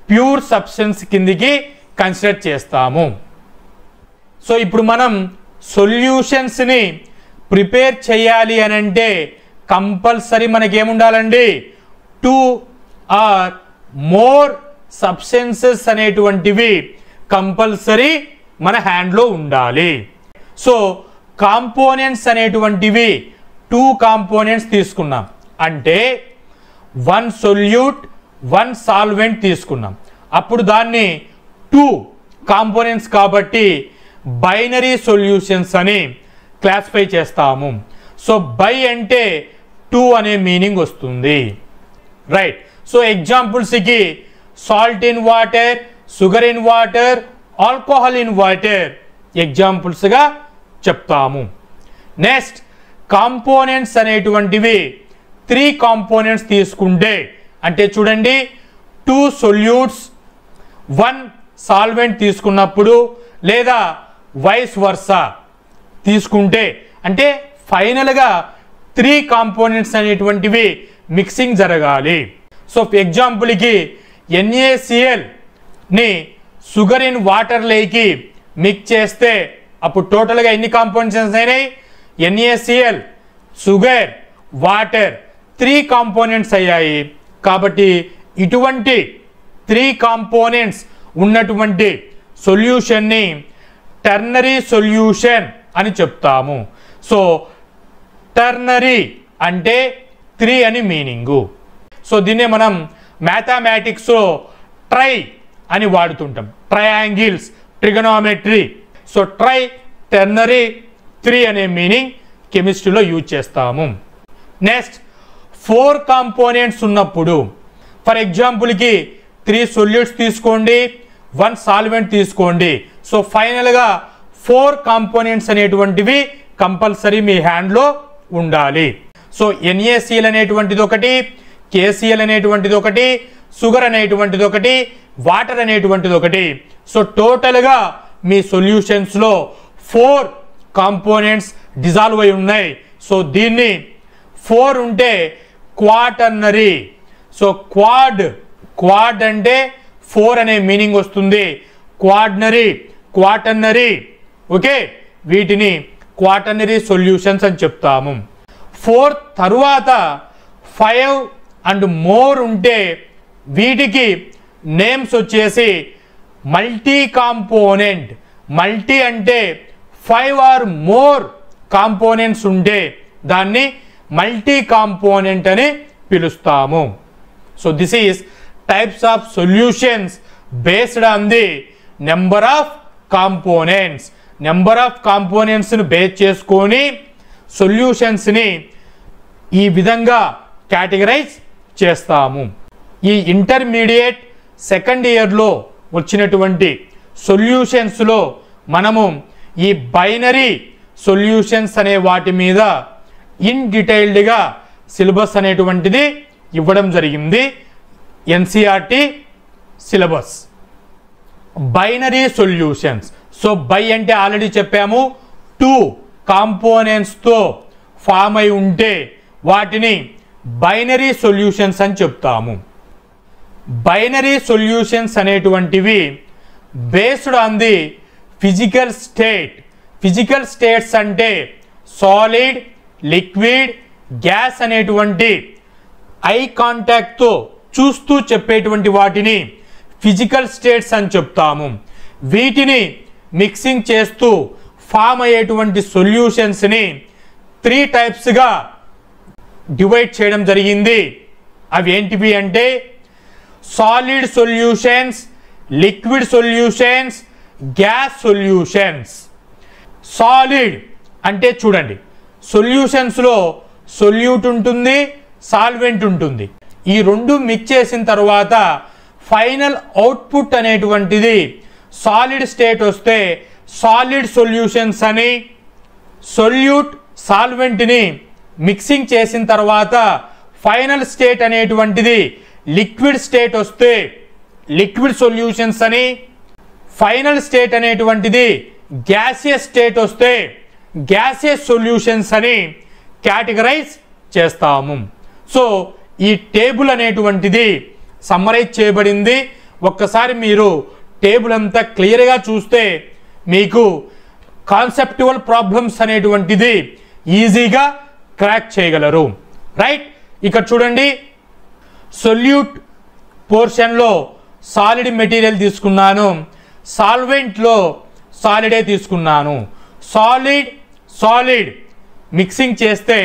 ప్యూర్ సబ్స్టెన్స్ కిందికి కన్సిడర్ చేస్తాము. సో ఇప్పుడు మనం సొల్యూషన్స్ని ప్రిపేర్ చేయాలి అని అంటే కంపల్సరీ మనకేముండాలండి? 2 ఆర్ మోర్ సబ్స్టెన్సెస్ అనేటువంటివి కంపల్సరీ మన హ్యాండ్లో ఉండాలి. సో కాంపోనెంట్స్ అనేటువంటివి 2 కాంపోనెంట్స్ తీసుకున్నాం. అంటే 1 సొల్యూట్ 1 సాల్వెంట్ తీసుకున్నాం. అప్పుడు దాన్ని 2 కాంపోనెంట్స్ కాబట్టి బైనరీ సొల్యూషన్స్ అని క్లాసిఫై చేస్తాము. సో బై అంటే 2 అనే మీనింగ్ వస్తుంది. రైట్. సో ఎగ్జాంపుల్స్కి salt in water, sugar in water, alcohol in water ఎగ్జాంపుల్స్గా చెప్తాము. నెక్స్ట్ కాంపోనెంట్స్ అనేటువంటివి 3 కాంపోనెంట్స్ తీసుకుంటే, అంటే చూడండి 2 సొల్యూట్స్ 1 సాల్వెంట్ తీసుకున్నప్పుడు లేదా వైస్ వర్సా తీసుకుంటే, అంటే ఫైనల్గా 3 కాంపోనెంట్స్ అనేటువంటివి మిక్సింగ్ జరగాలి. సో ఎగ్జాంపుల్కి NaClని షుగర్ ఇన్ వాటర్ లేకి మిక్స్ చేస్తే అప్పుడు టోటల్గా ఎన్ని కాంపోనెంట్స్ అయినాయి? NaCl, షుగర్, వాటర్ 3 కాంపోనెంట్స్ అయ్యాయి. కాబట్టి ఇటువంటి 3 కాంపోనెంట్స్ ఉన్నటువంటి సొల్యూషన్ని టర్నరీ సొల్యూషన్ అని చెప్తాము. సో టర్నరీ అంటే 3 అని మీనింగు. సో దీన్నే మనం మ్యాథమెటిక్స్లో ట్రై అని వాడుతుంటాం. Triangles, trigonometry. So tri, ternary, 3 అనే మీనింగ్ కెమిస్ట్రీలో యూజ్ చేస్తాము. నెక్స్ట్ 4 కాంపోనెంట్స్ ఉన్నప్పుడు, ఫర్ ఎగ్జాంపుల్కి 3 సొల్యూట్స్ తీసుకోండి, 1 సాల్వెంట్ తీసుకోండి. సో ఫైనల్గా 4 కాంపోనెంట్స్ అనేటువంటివి కంపల్సరీ మీ హ్యాండ్లో ఉండాలి. సో NaCl అనేటువంటిది ఒకటి, KCl అనేటువంటిది ఒకటి, షుగర్ అనేటువంటిది ఒకటి, వాటర్ అనేటువంటిది ఒకటి. సో టోటల్గా మీ సొల్యూషన్స్లో 4 కాంపోనెంట్స్ డిజాల్వ్ అయి ఉన్నాయి. సో దీన్ని 4 ఉంటే క్వాటర్నరీ. సో క్వాడ్ అంటే 4 అనే మీనింగ్ వస్తుంది. క్వాటర్నరీ. ఓకే, వీటిని క్వాటర్నరీ సొల్యూషన్స్ అని చెప్తాము. 4 తరువాత 5 అండ్ మోర్ ఉంటే వీటికి నేమ్స్ వచ్చేసి మల్టీ కాంపోనెంట్. మల్టీ అంటే 5 ఆర్ మోర్ కాంపోనెంట్స్ ఉంటే దాన్ని మల్టీ కాంపోనెంట్ అని పిలుస్తాము. So this is types of solutions based on the number of components. Number of కాంపోనెంట్స్ని బేస్ చేసుకొని సొల్యూషన్స్ని ఈ విధంగా కేటగరైజ్ చేస్తాము. ఈ ఇంటర్మీడియట్ సెకండ్ ఇయర్లో వచ్చినటువంటి సొల్యూషన్స్లో మనము ఈ బైనరీ సొల్యూషన్స్ అనే వాటి మీద ఇన్ డీటెయిల్డ్గా సిలబస్ అనేటువంటిది ఇవ్వడం జరిగింది. NCERT syllabus. Binary solutions. So bi అంటే ఆల్రెడీ చెప్పాము 2 కాంపోనెంట్స్తో ఫామ్ అయి ఉంటే వాటిని బైనరీ సొల్యూషన్స్ అని చెప్తాము. బైనరీ సొల్యూషన్స్ అనేటువంటివి based on the physical state. Physical states అంటే సాలిడ్, లిక్విడ్, గ్యాస్ అనేటువంటి ఐ కాంటాక్ట్తో చూస్తూ చెప్పేటువంటి వాటిని ఫిజికల్ స్టేట్స్ అని చెప్తాము. వీటిని మిక్సింగ్ చేస్తూ ఫామ్ అయ్యేటువంటి సొల్యూషన్స్ని 3 టైప్స్గా డివైడ్ చేయడం జరిగింది. అవి ఏంటివి అంటే solid solutions, liquid solutions, gas solutions. Solid అంటే చూడండి, సొల్యూషన్స్లో సొల్యూట్ ఉంటుంది, సాల్వెంట్ ఉంటుంది. ఈ రెండు మిక్స్ చేసిన తర్వాత ఫైనల్ అవుట్పుట్ అనేటువంటిది సాలిడ్ స్టేట్ వస్తే సాలిడ్ సొల్యూషన్స్ అని, సొల్యూట్ సాల్వెంట్ని మిక్సింగ్ చేసిన తర్వాత ఫైనల్ స్టేట్ అనేటువంటిది లిక్విడ్ స్టేట్ వస్తే లిక్విడ్ సొల్యూషన్స్ అని, ఫైనల్ స్టేట్ అనేటువంటిది గ్యాసియస్ స్టేట్ వస్తే గ్యాసియస్ సొల్యూషన్స్ అని కేటగరైజ్ చేస్తాము. సో ఈ టేబుల్ అనేటువంటిది సమ్మరైజ్ చేయబడింది. ఒక్కసారి మీరు టేబుల్ అంతా క్లియర్గా చూస్తే మీకు కాన్సెప్టువల్ ప్రాబ్లమ్స్ అనేటువంటిది ఈజీగా క్రాక్ చేయగలరు. రైట్, ఇక్కడ చూడండి, సొల్యూట్ పోర్షన్లో సాలిడ్ మెటీరియల్ తీసుకున్నాను, సాల్వెంట్లో సాలిడే తీసుకున్నాను. సాలిడ్ మిక్సింగ్ చేస్తే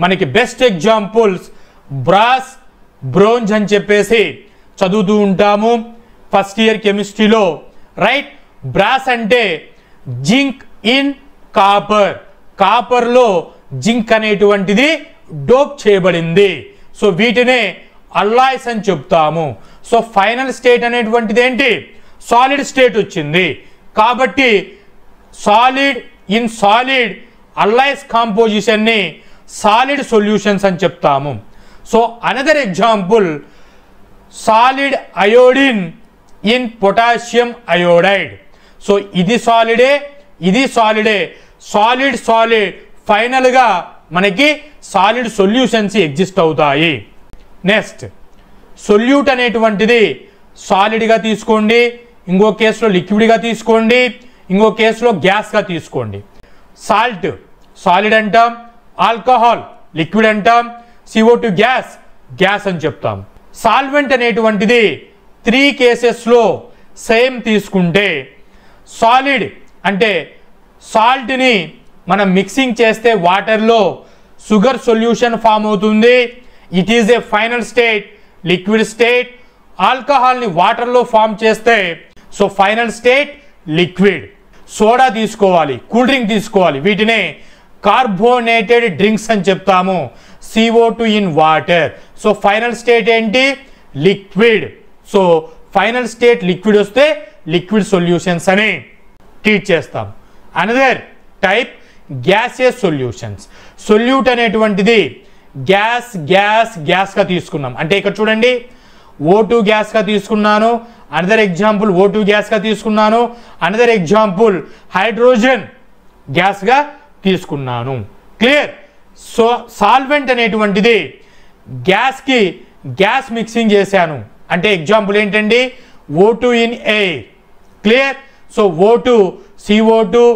మనకి బెస్ట్ ఎగ్జాంపుల్స్ బ్రాస్, బ్రోంజ్ అని చెప్పేసి చదువుతూ ఉంటాము. ఫస్ట్ ఇయర్ కెమిస్ట్రీలో, రైట్? బ్రాస్ అంటే జింక్ ఇన్ కాపర్, కాపర్లో జింక్ అనేటువంటిది డోప్ చేయబడింది. సో వీటినే అల్లాయ్స్ అని చెప్తాము. సో ఫైనల్ స్టేట్ అనేటువంటిది ఏంటి? సాలిడ్ స్టేట్ వచ్చింది. కాబట్టి సాలిడ్ ఇన్ సాలిడ్ అల్లాయ్స్ కాంపోజిషన్ని సాలిడ్ సొల్యూషన్స్ అని చెప్తాము. So another example, solid iodine in potassium iodide. So ఇది సాలిడే, ఇది సాలిడే, సాలిడ్ సాలిడ్, ఫైనల్గా మనకి సాలిడ్ సొల్యూషన్స్ ఎగ్జిస్ట్ అవుతాయి. నెక్స్ట్, సొల్యూట్ అనేటువంటిది సాలిడ్గా తీసుకోండి, ఇంకో కేసులో లిక్విడ్గా తీసుకోండి, ఇంకో కేసులో గ్యాస్గా తీసుకోండి. సాల్ట్ సాలిడ్ అంటాం, ఆల్కహాల్ లిక్విడ్ అంటాం, CO2 గ్యాస్ గ్యాస్ అని చెప్తాం. సాల్వెంట్ అనేటువంటిది 3 కేసెస్లో సేమ్ తీసుకుంటే, సాలిడ్ అంటే సాల్ట్ని మనం మిక్సింగ్ చేస్తే వాటర్లో షుగర్ సొల్యూషన్ ఫామ్ అవుతుంది, it is a final state, liquid state. ఆల్కహాల్ని వాటర్లో ఫామ్ చేస్తే so final state liquid. Soda తీసుకోవాలి, కూల్ డ్రింక్ తీసుకోవాలి, వీటినే కార్బోనేటెడ్ డ్రింక్స్ అని చెప్తాము, CO2 in water. So final state ఏంటి? Liquid. So final state liquid వస్తే లిక్విడ్ సొల్యూషన్స్ అని ట్రీట్ చేస్తాం. Another type gaseous solutions. Solute అనేటువంటిది గ్యాస్ గ్యాస్ గ్యాస్గా తీసుకున్నాం. అంటే ఇక్కడ చూడండి, O2 గ్యాస్గా తీసుకున్నాను, అనదర్ ఎగ్జాంపుల్ O2 గ్యాస్గా తీసుకున్నాను, అనదర్ ఎగ్జాంపుల్ హైడ్రోజన్ గ్యాస్గా తీసుకున్నాను. క్లియర్? సో సాల్వెంట్ అనేటువంటిది గ్యాస్కి గ్యాస్ మిక్సింగ్ చేశాను, అంటే ఎగ్జాంపుల్ ఏంటండి? O2 in air. Clear? So O2 CO2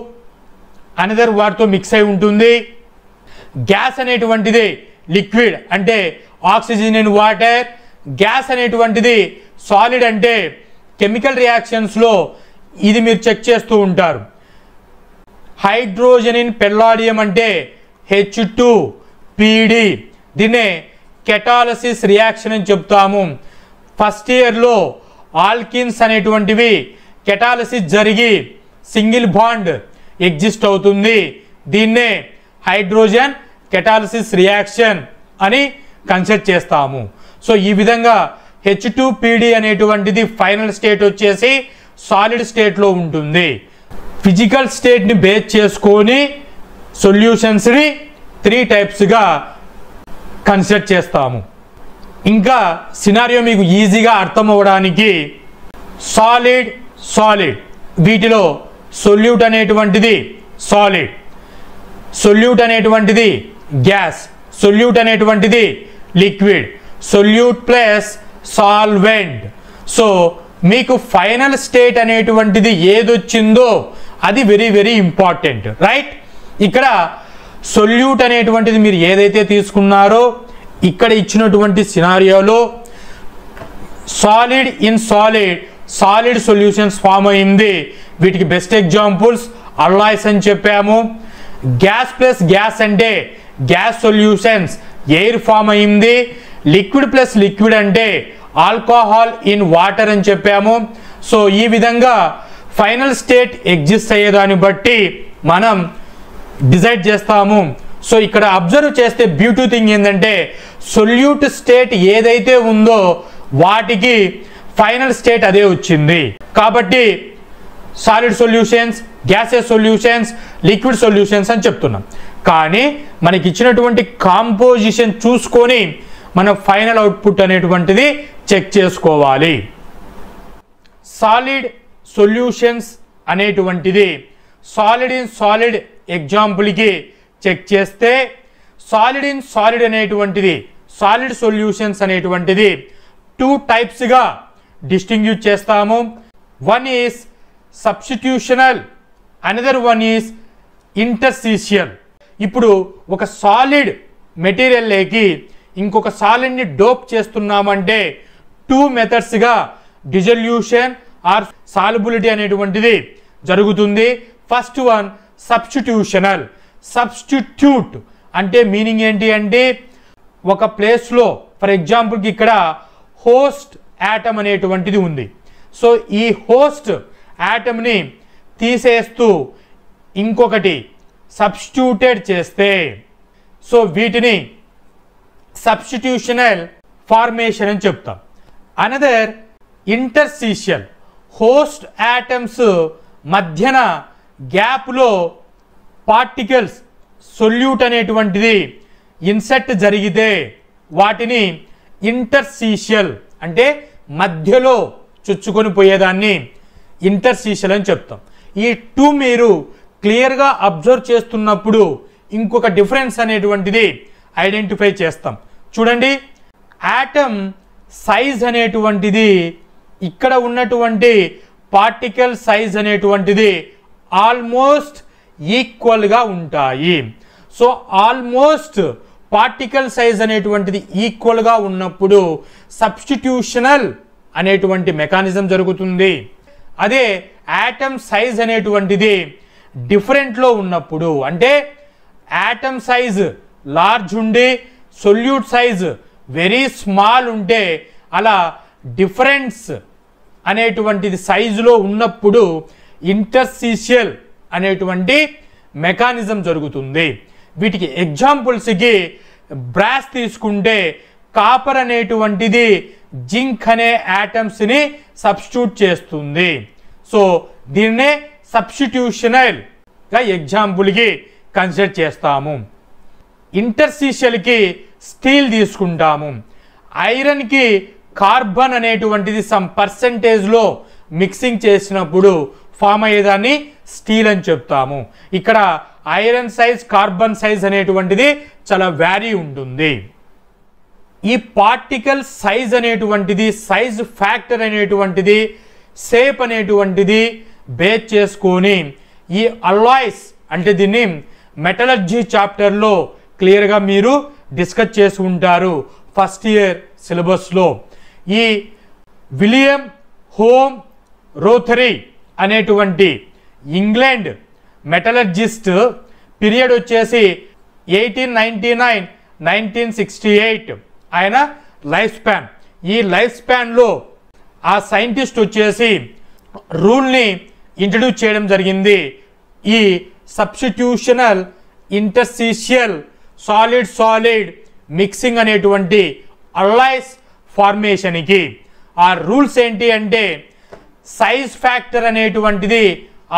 another వాటితో మిక్స్ అయి ఉంటుంది. గ్యాస్ అనేటువంటిది లిక్విడ్, అంటే ఆక్సిజన్ ఇన్ వాటర్. గ్యాస్ అనేటువంటిది సాలిడ్, అంటే కెమికల్ రియాక్షన్స్లో ఇది మీరు చెక్ చేస్తూ ఉంటారు. హైడ్రోజన్ ఇన్ పెల్లాడియం అంటే H2PD, దీన్నే కెటాలసిస్ రియాక్షన్ అని చెప్తాము. ఫస్ట్ ఇయర్లో ఆల్కిన్స్ అనేటువంటివి కెటాలసిస్ జరిగి సింగిల్ బాండ్ ఎగ్జిస్ట్ అవుతుంది, దీన్నే హైడ్రోజన్ కెటాలసిస్ రియాక్షన్ అని కన్సిడర్ చేస్తాము. సో ఈ విధంగా H2PD అనేటువంటిది ఫైనల్ స్టేట్ వచ్చేసి సాలిడ్ స్టేట్లో ఉంటుంది. ఫిజికల్ స్టేట్ని బేస్ చేసుకొని సొల్యూషన్స్ని 3 టైప్స్గా కన్సిడర్ చేస్తాము. ఇంకా సినారియో మీకు ఈజీగా అర్థం అవ్వడానికి సాలిడ్ సాలిడ్, వీటిలో సొల్యూట్ అనేటువంటిది సాలిడ్, సొల్యూట్ అనేటువంటిది గ్యాస్, సొల్యూట్ అనేటువంటిది liquid, solute plus solvent. So మీకు ఫైనల్ స్టేట్ అనేటువంటిది ఏదొచ్చిందో అది వెరీ వెరీ ఇంపార్టెంట్, రైట్? ఇక్కడ సొల్యూట్ అనేటువంటిది మీరు ఏదైతే తీసుకున్నారో ఇక్కడ ఇచ్చినటువంటి సినారియోలో solid in solid, solid solutions form అయింది. వీటికి బెస్ట్ ఎగ్జాంపుల్స్ అల్లాయ్స్ అని చెప్పాము. గ్యాస్ ప్లస్ గ్యాస్ అంటే గ్యాస్ సొల్యూషన్స్, ఎయిర్ ఫామ్ అయింది. లిక్విడ్ ప్లస్ లిక్విడ్ అంటే ఆల్కహాల్ ఇన్ వాటర్ అని చెప్పాము. సో ఈ విధంగా ఫైనల్ స్టేట్ ఎగ్జిస్ట్ అయ్యేదాన్ని బట్టి మనం డిసైడ్ చేస్తాము. సో ఇక్కడ అబ్జర్వ్ చేస్తే బ్యూటీ థింగ్ ఏంటంటే సొల్యూట్ స్టేట్ ఏదైతే ఉందో వాటికి ఫైనల్ స్టేట్ అదే వచ్చింది. కాబట్టి solid solutions, gases solutions, liquid solutions అని చెప్తున్నాం. కానీ మనకి ఇచ్చినటువంటి కాంపోజిషన్ చూసుకొని మనం ఫైనల్ అవుట్పుట్ అనేటువంటిది చెక్ చేసుకోవాలి. సాలిడ్ సొల్యూషన్స్ అనేటువంటిది సాలిడ్ ఇన్ సాలిడ్ ఎగ్జాంపుల్కి చెక్ చేస్తే సాలిడ్ ఇన్ సాలిడ్ అనేటువంటిది, సాలిడ్ సొల్యూషన్స్ అనేటువంటిది 2 టైప్స్గా డిస్టింగ్విష్ చేస్తాము. One is substitutional, another one is interstitial. ఇప్పుడు ఒక సాలిడ్ మెటీరియల్లోకి ఇంకొక సాలిడ్ని డోప్ చేస్తున్నామంటే 2 మెథడ్స్గా డిజల్యూషన్ ఆర్ సాల్యుబిలిటీ అనేటువంటిది జరుగుతుంది. First one substitutional. సబ్స్టిట్యూట్ అంటే మీనింగ్ ఏంటి అంటే ఒక ప్లేస్లో ఫర్ ఎగ్జాంపుల్కి ఇక్కడ హోస్ట్ యాటమ్ అనేటువంటిది ఉంది. సో ఈ హోస్ట్ యాటమ్ని తీసేస్తూ ఇంకొకటి సబ్స్టిట్యూటెడ్ చేస్తే సో వీటిని సబ్స్టిట్యూషనల్ ఫార్మేషన్ అని చెప్తాం. అనదర్ ఇంటర్స్టీషియల్, హోస్ట్ యాటమ్స్ మధ్యన గ్యాప్లో పార్టికల్స్ సొల్యూట్ అనేటువంటిది ఇన్సెట్ జరిగితే వాటిని ఇంటర్స్టీషియల్ అంటే మధ్యలో చుచ్చుకొని పోయేదాన్ని ఇంటర్స్టీషియల్ అని చెప్తాం. ఈ టూ మీరు క్లియర్గా అబ్జర్వ్ చేస్తున్నప్పుడు ఇంకొక డిఫరెన్స్ అనేటువంటిది ఐడెంటిఫై చేస్తాం. చూడండి, యాటమ్ సైజ్ అనేటువంటిది ఇక్కడ ఉన్నటువంటి పార్టికల్ సైజ్ అనేటువంటిది ఆల్మోస్ట్ ఈక్వల్గా ఉంటాయి. సో ఆల్మోస్ట్ పార్టికల్ సైజ్ అనేటువంటిది ఈక్వల్గా ఉన్నప్పుడు సబ్స్టిట్యూషనల్ అనేటువంటి మెకానిజం జరుగుతుంది. అదే యాటమ్ సైజ్ అనేటువంటిది డిఫరెంట్లో ఉన్నప్పుడు, అంటే యాటమ్ సైజ్ లార్జ్ ఉండి సొల్యూట్ సైజ్ వెరీ స్మాల్ ఉంటే, అలా డిఫరెన్స్ అనేటువంటిది సైజులో ఉన్నప్పుడు ఇంటర్స్టీషియల్ అనేటువంటి మెకానిజం జరుగుతుంది. వీటికి ఎగ్జాంపుల్స్కి బ్రాస్ తీసుకుంటే కాపర్ అనేటువంటిది జింక్ అనే యాటమ్స్ని సబ్స్టిట్యూట్ చేస్తుంది. సో దీన్నే సబ్స్టిట్యూషనల్గా ఎగ్జాంపుల్కి కన్సిడర్ చేస్తాము. ఇంటర్స్టీషియల్కి స్టీల్ తీసుకుంటాము. ఐరన్కి కార్బన్ అనేటువంటిది సమ్ పర్సెంటేజ్లో మిక్సింగ్ చేసినప్పుడు ఫామ్ అయ్యేదాన్ని స్టీల్ అని చెప్తాము. ఇక్కడ ఐరన్ సైజ్ కార్బన్ సైజ్ అనేటువంటిది చాలా వ్యారీ ఉంటుంది. ఈ పార్టికల్ సైజ్ అనేటువంటిది, సైజ్ ఫ్యాక్టర్ అనేటువంటిది, షేప్ అనేటువంటిది బేస్ చేసుకొని ఈ అల్లాయ్స్ అంటే దీన్ని మెటలర్జీ చాప్టర్లో క్లియర్గా మీరు డిస్కస్ చేసి ఉంటారు ఫస్ట్ ఇయర్ సిలబస్లో. ఈ విలియం హోమ్ రోథరీ అనేటువంటి ఇంగ్లాండ్ మెటలర్జిస్ట్ పీరియడ్ వచ్చేసి 1899-1968 ఆయన లైఫ్ స్పాన్. ఈ లైఫ్ స్పాన్లో ఆ సైంటిస్ట్ వచ్చేసి రూల్ని ఇంట్రడ్యూస్ చేయడం జరిగింది. ఈ substitutional interstitial solid solid mixing అనేటువంటి అల్లాయ్స్ ఫార్మేషన్కి. ఆ రూల్స్ ఏంటి అంటే సైజ్ ఫ్యాక్టర్ అనేటువంటిది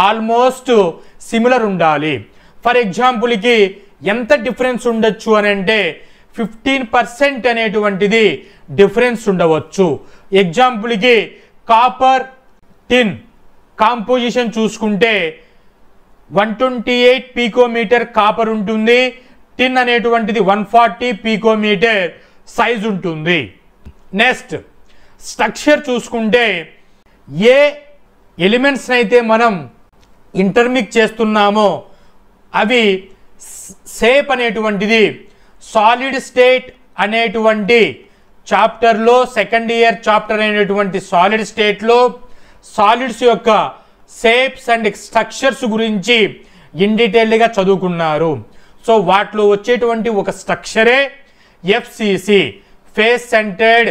ఆల్మోస్ట్ సిమిలర్ ఉండాలి. ఫర్ ఎగ్జాంపుల్కి ఎంత డిఫరెన్స్ ఉండొచ్చు అని అంటే 15% అనేటువంటిది డిఫరెన్స్ ఉండవచ్చు. ఎగ్జాంపుల్కి కాపర్ టిన్ కాంపోజిషన్ చూసుకుంటే 128 పీకోమీటర్ కాపర్ ఉంటుంది. టిన్ అనేటువంటిది 140 పీకోమీటర్ సైజ్ ఉంటుంది. నెక్స్ట్ స్ట్రక్చర్ చూసుకుంటే ఏ ఎలిమెంట్స్ అయితే మనం ఇంటర్మిక్స్ చేస్తున్నామో అవి షేప్ అనేటువంటిది సాలిడ్ స్టేట్ అనేటువంటి చాప్టర్లో, సెకండ్ ఇయర్ చాప్టర్ అయినటువంటి సాలిడ్ స్టేట్లో సాలిడ్స్ యొక్క షేప్స్ అండ్ స్ట్రక్చర్స్ గురించి ఇన్ డీటెయిల్డ్గా చదువుకున్నారు. సో వాటిలో వచ్చేటువంటి ఒక స్ట్రక్చరే FCC, face centred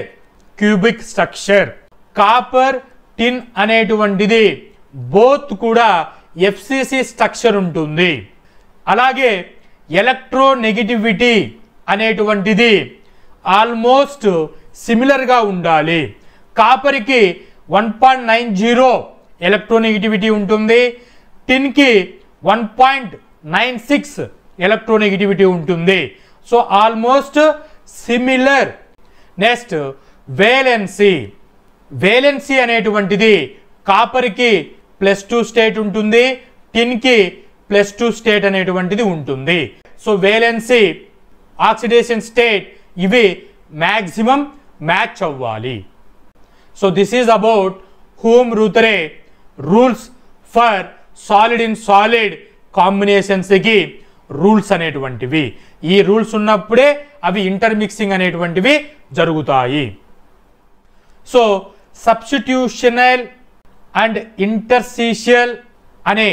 cubic structure. Copper tin అనేటువంటిది బోత్ కూడా ఎఫ్సిసి స్ట్రక్చర్ ఉంటుంది. అలాగే ఎలక్ట్రోనెగటివిటీ అనేటువంటిది ఆల్మోస్ట్ సిమిలర్గా ఉండాలి. కాపర్కి 1.90 ఎలక్ట్రోనెగటివిటీ ఉంటుంది. టిన్కి 1.96 ఎలక్ట్రోనెగటివిటీ ఉంటుంది. So almost similar. Next valency. Valency అనేటువంటిది కాపర్కి +2 స్టేట్ ఉంటుంది, టిన్కి +2 స్టేట్ అనేటువంటిది ఉంటుంది. సో వేలెన్సీ, ఆక్సిడేషన్ స్టేట్ ఇవి మ్యాక్సిమం మ్యాచ్ అవ్వాలి. So this is about Hume Rothery rules for solid in solid కాంబినేషన్స్కి రూల్స్ అనేటువంటివి. ఈ రూల్స్ ఉన్నప్పుడే అవి ఇంటర్మిక్సింగ్ అనేటువంటివి జరుగుతాయి. సో సబ్స్టిట్యూషనల్ అండ్ ఇంటర్స్టీషియల్ అనే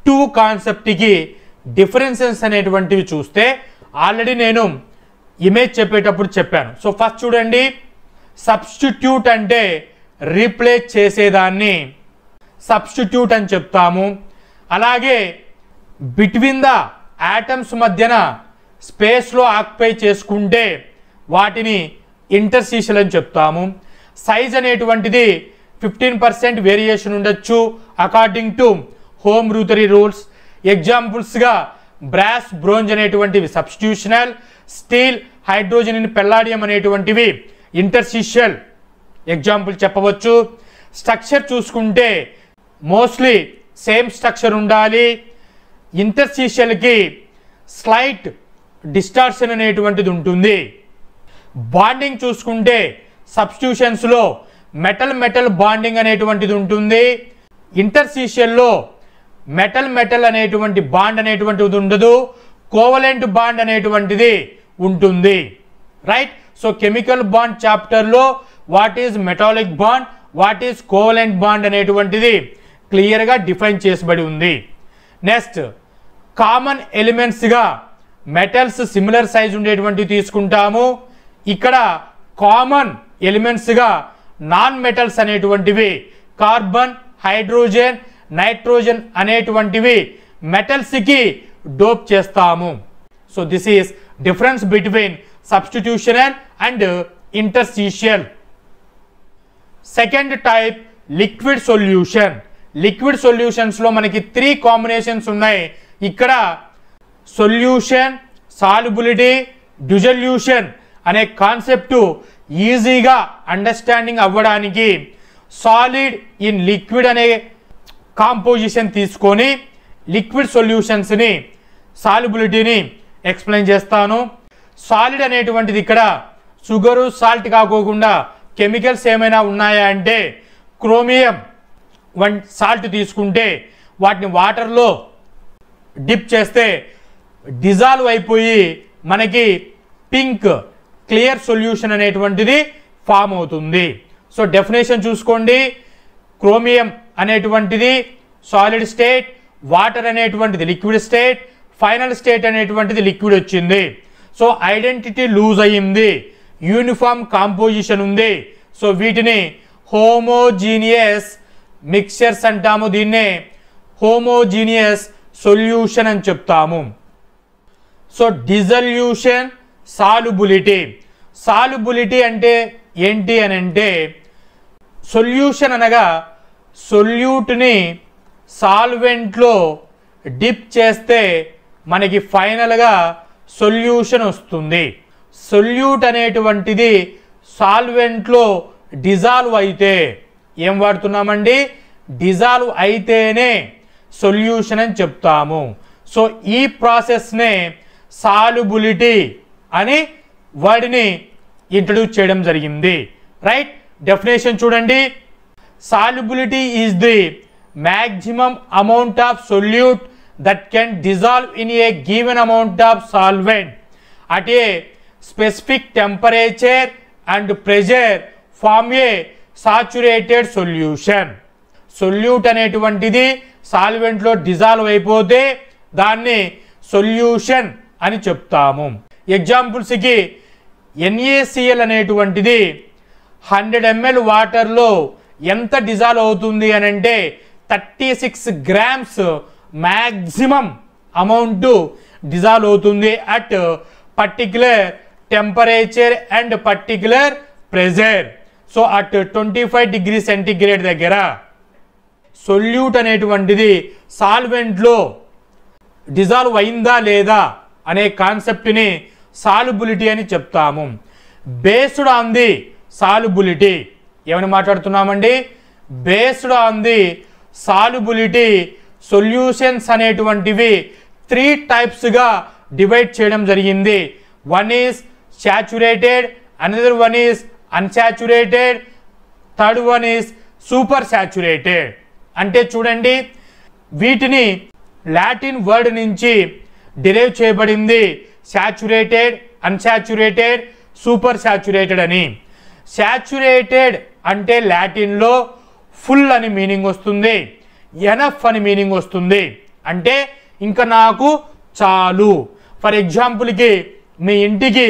టూ కాన్సెప్ట్కి డిఫరెన్సెస్ అనేటువంటివి చూస్తే ఆల్రెడీ నేను ఇమేజ్ చెప్పేటప్పుడు చెప్పాను. సో ఫస్ట్ చూడండి, సబ్స్టిట్యూట్ అంటే రీప్లేస్ చేసేదాన్ని సబ్స్టిట్యూట్ అని చెప్తాము. అలాగే బిట్వీన్ ద యాటమ్స్ మధ్యన స్పేస్లో ఆక్యుపై చేసుకుంటే వాటిని ఇంటర్స్టిషియల్ అని చెప్తాము. సైజ్ అనేటువంటిది 15% వేరియేషన్ ఉండొచ్చు according to Hume Rothery rules. ఎగ్జాంపుల్స్గా బ్రాస్, బ్రోంజ్ అనేటువంటివి substitutional, steel, hydrogen in palladium అనేటువంటివి ఇంటర్స్టిషియల్ ఎగ్జాంపుల్ చెప్పవచ్చు. స్ట్రక్చర్ చూసుకుంటే మోస్ట్లీ సేమ్ స్ట్రక్చర్ ఉండాలి. ఇంటర్స్టిషియల్కి స్లైట్ డిస్టార్షన్ అనేటువంటిది ఉంటుంది. బాండింగ్ చూసుకుంటే సబ్స్టిట్యూషన్స్లో మెటల్ బాండింగ్ అనేటువంటిది ఉంటుంది. ఇంటర్స్టిషియల్లో మెటల్ అనేటువంటి బాండ్ అనేటువంటిది ఉండదు, కోవలెంట్ బాండ్ అనేటువంటిది ఉంటుంది. రైట్. సో కెమికల్ బాండ్ చాప్టర్లో what is metallic bond, what is covalent bond అనేటువంటిది క్లియర్గా డిఫైన్ చేసబడి ఉంది. నెక్స్ట్ కామన్ ఎలిమెంట్స్గా మెటల్స్ సిమిలర్ సైజ్ ఉండేటువంటివి తీసుకుంటాము. ఇక్కడ కామన్ ఎలిమెంట్స్గా నాన్ మెటల్స్ అనేటువంటివి కార్బన్, హైడ్రోజన్, నైట్రోజన్ అనేటువంటివి మెటల్స్కి డోప్ చేస్తాము. So this is difference between substitutional and interstitial. Second type liquid solution. Liquid సొల్యూషన్స్లో మనకి 3 కాంబినేషన్స్ ఉన్నాయి. ఇక్కడ సొల్యూషన్, సాల్యుబిలిటీ, డిజల్యూషన్ అనే కాన్సెప్ట్ ఈజీగా అండర్స్టాండింగ్ అవ్వడానికి సాలిడ్ ఇన్ లిక్విడ్ అనే కాంపోజిషన్ తీసుకొని లిక్విడ్ సొల్యూషన్స్ని, సాల్యుబిలిటీని ఎక్స్ప్లెయిన్ చేస్తాను. సాలిడ్ అనేటువంటిది ఇక్కడ షుగరు, సాల్ట్ కాకోకుండా కెమికల్స్ ఏమైనా ఉన్నాయా అంటే క్రోమియం సాల్ట్ తీసుకుంటే వాటిని వాటర్లో డిప్ చేస్తే డిజాల్వ్ అయిపోయి మనకి పింక్ క్లియర్ సొల్యూషన్ అనేటువంటిది ఫామ్ అవుతుంది. సో డెఫినేషన్ చూసుకోండి. క్రోమియం అనేటువంటిది సాలిడ్ స్టేట్, వాటర్ అనేటువంటిది లిక్విడ్ స్టేట్, ఫైనల్ స్టేట్ అనేటువంటిది లిక్విడ్ వచ్చింది. సో ఐడెంటిటీ లూజ్ అయ్యింది, యూనిఫామ్ కాంపోజిషన్ ఉంది. సో వీటిని హోమోజీనియస్ మిక్చర్స్ అంటాము. దీన్నే హోమోజీనియస్ సొల్యూషన్ అని చెప్తాము. So dissolution, solubility. సాల్యుబిలిటీ అంటే ఏంటి అని అంటే సొల్యూషన్ అనగా సొల్యూట్ని సాల్వెంట్లో డిప్ చేస్తే మనకి ఫైనల్గా సొల్యూషన్ వస్తుంది. సొల్యూట్ అనేటువంటిది సాల్వెంట్లో డిజాల్వ్ అయితే ఏం వాడుతున్నామండి? డిజాల్వ్ అయితేనే సొల్యూషన్ అని చెప్తాము. సో ఈ ప్రాసెస్నే సాల్యుబిలిటీ అని వాడిని ఇంట్రడ్యూస్ చేయడం జరిగింది. రైట్. డెఫినేషన్ చూడండి. Solubility is the maximum amount of solute that can dissolve in a given amount of solvent at a specific temperature and pressure form a saturated solution. Solute అనేటువంటిది సాల్వెంట్లో dissolve అయిపోతే దాన్ని solution అని చెప్తాము. ఎగ్జాంపుల్స్కి NaCl అనేటువంటిది 100 ml వాటర్లో ఎంత dissolve అవుతుంది అని అంటే 36 grams మ్యాక్సిమం అమౌంట్ డిజాల్వ్ అవుతుంది at particular temperature and particular pressure. So at 25 degrees centigrade దగ్గర సొల్యూట్ అనేటువంటిది సాల్వెంట్లో డిజాల్వ్ అయిందా లేదా అనే కాన్సెప్ట్ని సాల్యుబిలిటీ అని చెప్తాము. బేస్డ్ ఆన్ ది సాల్యుబిలిటీ ఏమని మాట్లాడుతున్నామండి? Based on the solubility solutions అనేటువంటివి 3 టైప్స్గా డివైడ్ చేయడం జరిగింది. One is saturated, another one is unsaturated, third one is super saturated. అంటే చూడండి, వీటిని లాటిన్ వర్డ్ నుంచి డిరైవ్ చేయబడింది సాచురేటెడ్, అన్సాచురేటెడ్, సూపర్ సాచురేటెడ్ అని. సాచురేటెడ్ అంటే లాటిన్లో ఫుల్ అని మీనింగ్ వస్తుంది, ఎనఫ్ అని మీనింగ్ వస్తుంది. అంటే ఇంకా నాకు చాలు. ఫర్ ఎగ్జాంపుల్కి మీ ఇంటికి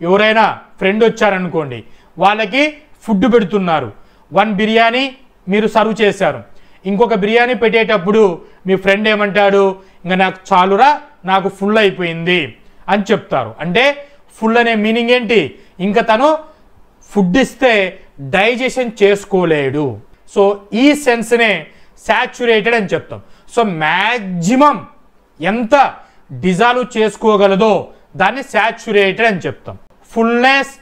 ఎవరైనా ఫ్రెండ్ వచ్చారనుకోండి, వాళ్ళకి ఫుడ్ పెడుతున్నారు, 1 బిర్యానీ మీరు సర్వ్ చేశారు, ఇంకొక బిర్యానీ పెట్టేటప్పుడు మీ ఫ్రెండ్ ఏమంటాడు, ఇంకా నాకు చాలురా, నాకు ఫుల్ అయిపోయింది అని చెప్తారు. అంటే ఫుల్ అనే మీనింగ్ ఏంటి, ఇంకా తను ఫుడ్ ఇస్తే డైజెషన్ చేసుకోలేడు. సో ఈ సెన్స్నే సాచురేటెడ్ అని చెప్తాం. సో మ్యాక్సిమం ఎంత డిజాల్వ్ చేసుకోగలదో దాన్ని సాచురేటెడ్ అని చెప్తాం. Fullness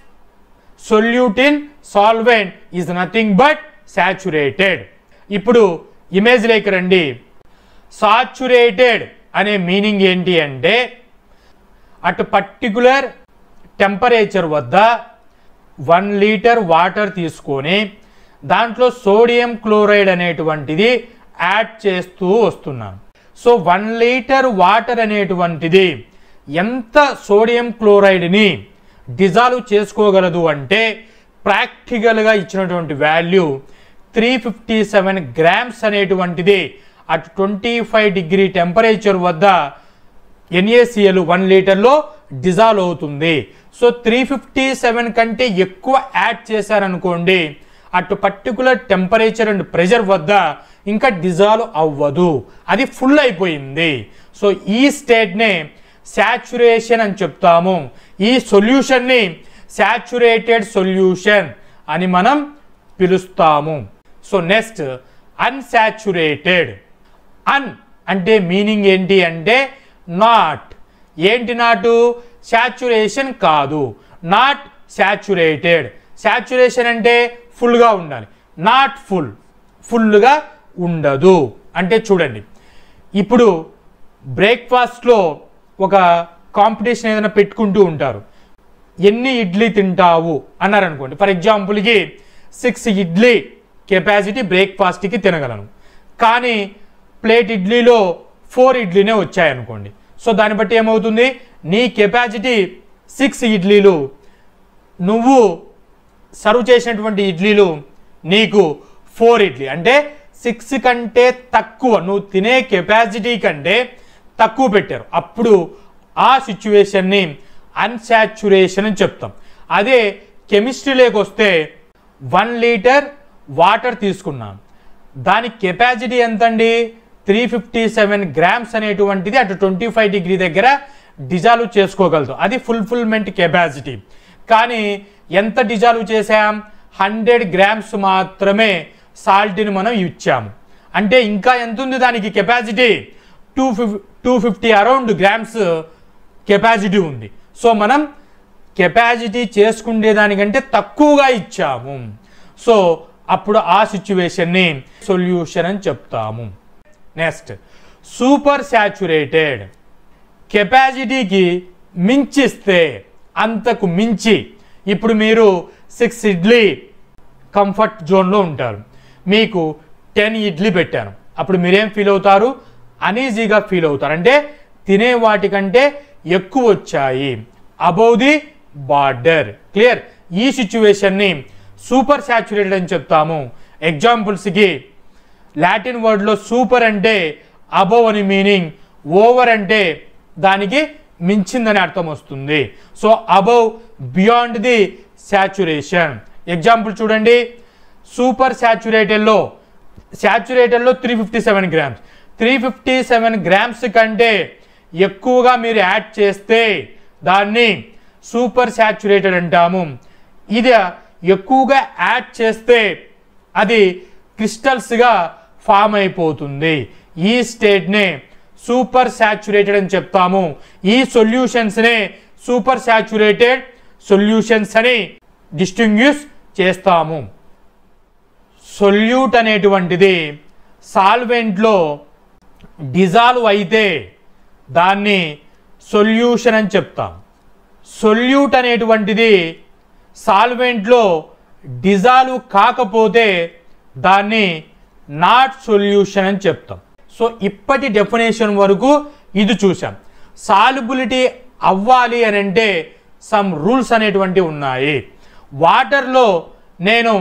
solute in solvent is nothing but saturated. ఇప్పుడు ఇమేజ్ లేక రండి. సాచురేటెడ్ అనే మీనింగ్ ఏంటి అంటే అట్ పర్టికులర్ టెంపరేచర్ వద్ద 1 లీటర్ వాటర్ తీసుకొని దాంట్లో సోడియం క్లోరైడ్ అనేటువంటిది యాడ్ చేస్తూ వస్తున్నాం. సో 1 లీటర్ వాటర్ అనేటువంటిది ఎంత సోడియం క్లోరైడ్ని డిజాల్వ్ చేసుకోగలదు అంటే ప్రాక్టికల్గా ఇచ్చినటువంటి వాల్యూ 357 గ్రామ్స్ అనేటువంటిది అట్ 25 డిగ్రీ టెంపరేచర్ వద్ద NaCl 1 లీటర్లో డిజాల్వ్ అవుతుంది. సో 357 కంటే ఎక్కువ యాడ్ చేశారనుకోండి, అటు పర్టికులర్ టెంపరేచర్ అండ్ ప్రెషర్ వద్ద ఇంకా డిజాల్వ్ అవ్వదు, అది ఫుల్ అయిపోయింది. సో ఈ స్టేట్నే సాచురేషన్ అని చెప్తాము. ఈ సొల్యూషన్ని సాచురేటెడ్ సొల్యూషన్ అని మనం పిలుస్తాము. So next unsaturated. అన్ అంటే మీనింగ్ ఏంటి అంటే నాట్. ఏంటి నాటు? సాచురేషన్ కాదు, నాట్ సాచురేటెడ్. సాచురేషన్ అంటే ఫుల్గా ఉండాలి, నాట్ ఫుల్, ఫుల్గా ఉండదు. అంటే చూడండి, ఇప్పుడు బ్రేక్ఫాస్ట్లో ఒక కాంపిటీషన్ ఏదైనా పెట్టుకుంటూ ఉంటారు. ఎన్ని ఇడ్లీ తింటావు అన్నారు అనుకోండి. ఫర్ ఎగ్జాంపుల్కి 6 ఇడ్లీ కెపాసిటీ బ్రేక్ఫాస్ట్కి తినగలను, కానీ ప్లేట్ ఇడ్లీలో 4 ఇడ్లీనే వచ్చాయనుకోండి. సో దాన్ని బట్టి ఏమవుతుంది, నీ కెపాసిటీ 6 ఇడ్లీలు, నువ్వు సర్వ్ చేసినటువంటి ఇడ్లీలు నీకు 4 ఇడ్లీ, అంటే 6 కంటే తక్కువ, నువ్వు తినే కెపాసిటీ కంటే తక్కువ పెట్టారు. అప్పుడు ఆ సిచ్యువేషన్ని అన్సాచురేషన్ అని చెప్తాం. అదే కెమిస్ట్రీలోకి వస్తే 1 లీటర్ వాటర్ తీసుకున్నాం, దాని కెపాసిటీ ఎంతండి? 357 గ్రామ్స్ అనేటువంటిది అటు 25 డిగ్రీ దగ్గర డిజాల్వ్ చేసుకోగలదు, అది ఫుల్ఫిల్మెంట్ కెపాసిటీ. కానీ ఎంత డిజాల్వ్ చేసాం? 100 గ్రామ్స్ మాత్రమే సాల్ట్ని మనం ఇచ్చాము. అంటే ఇంకా ఎంత ఉంది దానికి కెపాసిటీ? 250 అరౌండ్ గ్రామ్స్ కెపాసిటీ ఉంది. సో మనం కెపాసిటీ చేసుకునే దానికంటే తక్కువగా ఇచ్చాము. సో అప్పుడు ఆ సిచ్యువేషన్ని సొల్యూషన్ అని చెప్తాము. Next super saturated. కెపాసిటీకి మించిస్తే, అంతకు మించి, ఇప్పుడు మీరు 6 ఇడ్లీ కంఫర్ట్ జోన్లో ఉంటారు, మీకు 10 ఇడ్లీ పెట్టాను, అప్పుడు మీరేం ఫీల్ అవుతారు? అనీజీగా ఫీల్ అవుతారు. అంటే తినే వాటికంటే ఎక్కువ వచ్చాయి, అబౌవ్ ది బార్డర్. క్లియర్? ఈ సిచ్యువేషన్ని సూపర్ సాచురేటెడ్ అని చెప్తాము. ఎగ్జాంపుల్స్కి లాటిన్ వర్డ్లో సూపర్ అంటే అబౌవ్ అని మీనింగ్, ఓవర్ అంటే దానికి మించిందని అర్థం వస్తుంది. So above, beyond the saturation. Example చూడండి, సూపర్ సాచురేటెడ్లో 357 గ్రామ్స్, 357 గ్రామ్స్ కంటే ఎక్కువగా మీరు యాడ్ చేస్తే దాన్ని సూపర్ సాచురేటెడ్ అంటాము. ఇది ఎక్కువగా యాడ్ చేస్తే అది క్రిస్టల్స్గా ఫామ్ అయిపోతుంది. ఈ స్టేట్నే సూపర్ సాచురేటెడ్ అని చెప్తాము. ఈ సొల్యూషన్స్నే సూపర్ సాచురేటెడ్ సొల్యూషన్స్ అని డిస్టింగ్విష్ చేస్తాము. సొల్యూట్ అనేటువంటిది సాల్వెంట్లో డిజాల్వ్ అయితే దాన్ని సొల్యూషన్ అని చెప్తాం. సొల్యూట్ అనేటువంటిది సాల్వెంట్లో డిజాల్వ్ కాకపోతే దాన్ని నాట్ సొల్యూషన్ అని చెప్తాం. సో ఇప్పటి డెఫినేషన్ వరకు ఇది చూసాం. సాల్యుబిలిటీ అవ్వాలి అని అంటే సమ్ రూల్స్ అనేటువంటివి ఉన్నాయి. వాటర్లో నేను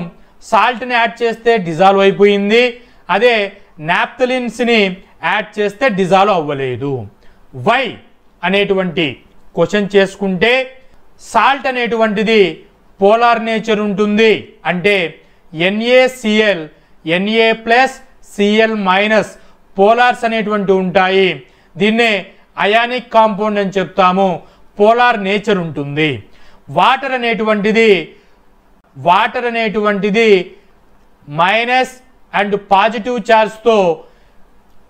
సాల్ట్ని యాడ్ చేస్తే డిజాల్వ్ అయిపోయింది, అదే నాప్థలిన్స్ని యాడ్ చేస్తే డిజాల్వ్ అవ్వలేదు. వై అనేటువంటి క్వశ్చన్ చేసుకుంటే, సాల్ట్ అనేటువంటిది పోలార్ నేచర్ ఉంటుంది, అంటే NaCl, Na plus Cl minus polars అనేటువంటి ఉంటాయి. దీన్నే అయానిక్ కాంపౌండ్ అని చెప్తాము. పోలార్ నేచర్ ఉంటుంది. వాటర్ అనేటువంటిది మైనస్ అండ్ పాజిటివ్ ఛార్జ్తో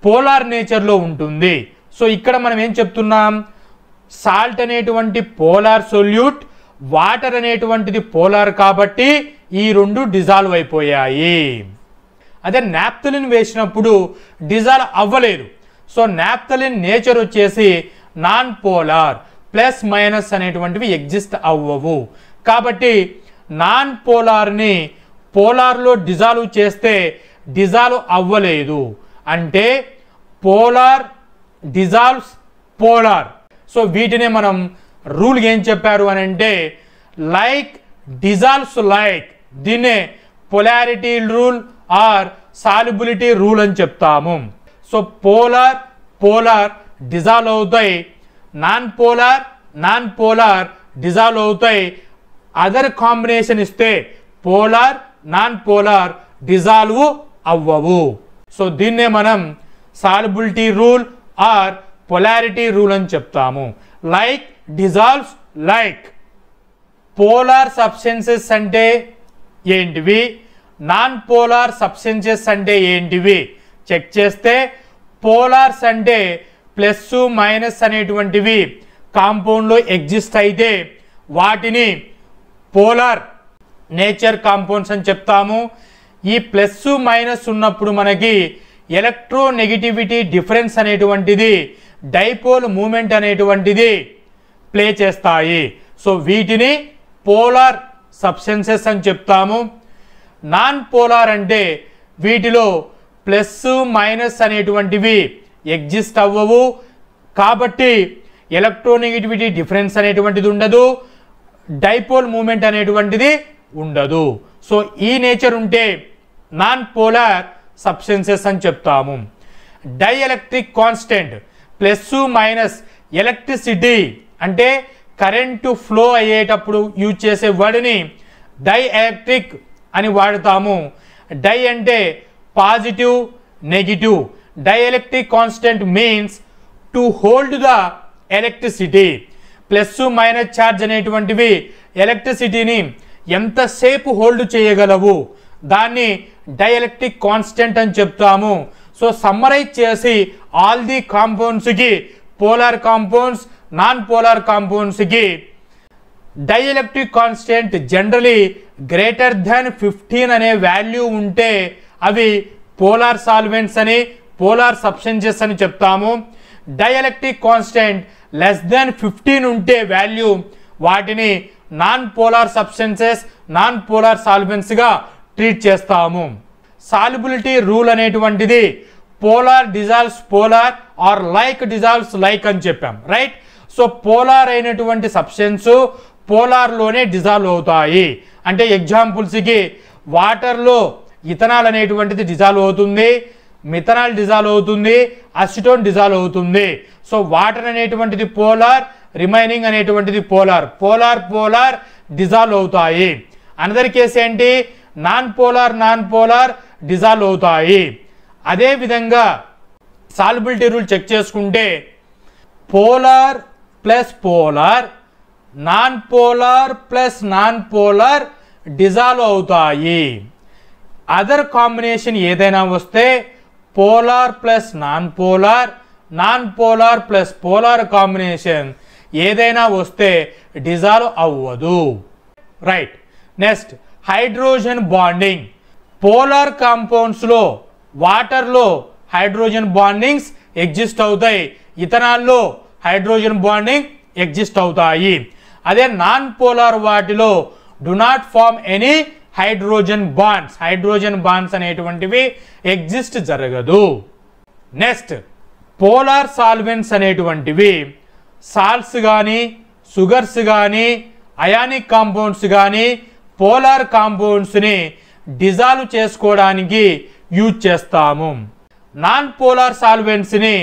పోలార్ నేచర్లో ఉంటుంది. సో ఇక్కడ మనం ఏం చెప్తున్నాం, సాల్ట్ అనేటువంటి పోలార్ సొల్యూట్, వాటర్ అనేటువంటిది పోలార్, కాబట్టి ఈ రెండు డిజాల్వ్ అయిపోయాయి. అదే నాప్థలిన్ వేసినప్పుడు డిజాల్వ్ అవ్వలేదు. సో నాప్థలిన్ నేచర్ వచ్చేసి నాన్ పోలార్, ప్లస్ మైనస్ అనేటువంటివి ఎగ్జిస్ట్ అవ్వవు. కాబట్టి నాన్ పోలార్ని పోలార్లో డిజాల్వ్ చేస్తే డిజాల్వ్ అవ్వలేదు, అంటే పోలార్ డిజాల్వ్స్ పోలార్. సో వీటినే మనం రూల్ ఏం చెప్పారు అని అంటే లైక్ డిజాల్వ్స్ లైక్, దీన్నే polarity rule or solubility rule అని చెప్తాము. సో పోలార్ డిజాల్వ్ అవుతాయి, నాన్ పోలార్ డిజాల్వ్ అవుతాయి. అదర్ కాంబినేషన్ ఇస్తే పోలార్ నాన్ పోలార్ డిజాల్వ్ అవ్వవు. సో దీన్నే మనం solubility rule or polarity rule అని చెప్తాము. Like dissolves like. Polar substances అంటే ఏంటివి, నాన్ పోలార్ సబ్స్టెన్సెస్ అంటే ఏంటివి చెక్ చేస్తే, పోలార్స్ అంటే ప్లస్ మైనస్ అనేటువంటివి కాంపౌండ్లో ఎగ్జిస్ట్ అయితే వాటిని పోలార్ నేచర్ కాంపౌండ్స్ అని చెప్తాము. ఈ ప్లస్ మైనస్ ఉన్నప్పుడు మనకి ఎలక్ట్రోనెగటివిటీ డిఫరెన్స్ అనేటువంటిది, డైపోల్ మూమెంట్ అనేటువంటిది ప్లే చేస్తాయి. సో వీటిని పోలార్ సబ్స్టెన్సెస్ అని చెప్తాము. నాన్ పోలార్ అంటే వీటిలో ప్లస్ మైనస్ అనేటువంటివి ఎగ్జిస్ట్ అవ్వవు, కాబట్టి ఎలక్ట్రోనెగటివిటీ డిఫరెన్స్ అనేటువంటిది ఉండదు, డైపోల్ మూమెంట్ అనేటువంటిది ఉండదు. సో ఈ నేచర్ ఉంటే నాన్ పోలార్ సబ్స్టెన్సెస్ అని చెప్తాము. Dielectric constant, plus minus electricity అంటే కరెంటు ఫ్లో అయ్యేటప్పుడు యూజ్ చేసే వర్డ్ని డైఎలక్ట్రిక్ అని వాడతాము. డై అంటే positive negative. Dielectric constant means to hold the electricity. Plus minus charge అనేటువంటివి ఎలక్ట్రిసిటీని ఎంతసేపు హోల్డ్ చేయగలవు, దాన్ని డైఎలక్ట్రిక్ కాన్స్టెంట్ అని చెప్తాము. సో సమ్మరైజ్ చేసి ఆల్ ది కాంపౌండ్స్కి, పోలార్ కాంపౌండ్స్ నాన్ పోలార్ కాంపౌండ్స్కి dielectric constant generally greater than 15 అనే వాల్యూ ఉంటే అవి పోలార్ సాల్వెంట్స్ అని, పోలార్ సబ్స్టెన్సెస్ అని చెప్తాము. డైఎలక్ట్రిక్ కాన్స్టెంట్ లెస్ దాన్ 15 ఉంటే వాల్యూ, వాటిని non polar substances, non polar సాల్వెంట్స్గా ట్రీట్ చేస్తాము. సాల్యుబిలిటీ రూల్ అనేటువంటిది polar dissolves polar or like dissolves like అని చెప్పాం, రైట్. సో పోలార్ అయినటువంటి సబ్స్టెన్స్ పోలార్లోనే డిజాల్వ్ అవుతాయి. అంటే ఎగ్జాంపుల్స్కి వాటర్లో ఇథనాల్ అనేటువంటిది డిజాల్వ్ అవుతుంది, మిథనాల్ డిజాల్వ్ అవుతుంది, అసిటోన్ డిజాల్వ్ అవుతుంది. సో వాటర్ అనేటువంటిది పోలార్, రిమైనింగ్ అనేటువంటిది పోలార్. పోలార్ డిజాల్వ్ అవుతాయి. అనదర్ కేసు ఏంటి, నాన్ పోలార్ డిజాల్వ్ అవుతాయి. అదేవిధంగా సాల్యుబిలిటీ రూల్ చెక్ చేసుకుంటే polar plus polar, non polar plus non polar dissolve అవుతాయి. అదర్ కాంబినేషన్ ఏదైనా వస్తే polar plus non polar plus polar combination ఏదైనా వస్తే డిజాల్వ్ అవ్వదు, right. Next hydrogen bonding. Polar కాంపౌండ్స్లో వాటర్లో హైడ్రోజన్ బాండింగ్స్ ఎగ్జిస్ట్ అవుతాయి, ఇథనాల్లో హైడ్రోజన్ బాండింగ్ ఎగ్జిస్ట్ అవుతాయి. అదే నాన్ పోలార్ వాటిలో do not form any hydrogen bonds అనేటువంటివి ఎగ్జిస్ట్ జరగదు. నెక్స్ట్ పోలార్ సాల్వెంట్స్ అనేటువంటివి సాల్ట్స్ కానీ, షుగర్స్ కానీ, అయానిక్ కాంపౌండ్స్ కానీ పోలార్ కాంపౌండ్స్ని డిజాల్వ్ చేసుకోవడానికి యూజ్ చేస్తాము. నాన్ పోలార్ సాల్వెంట్స్ని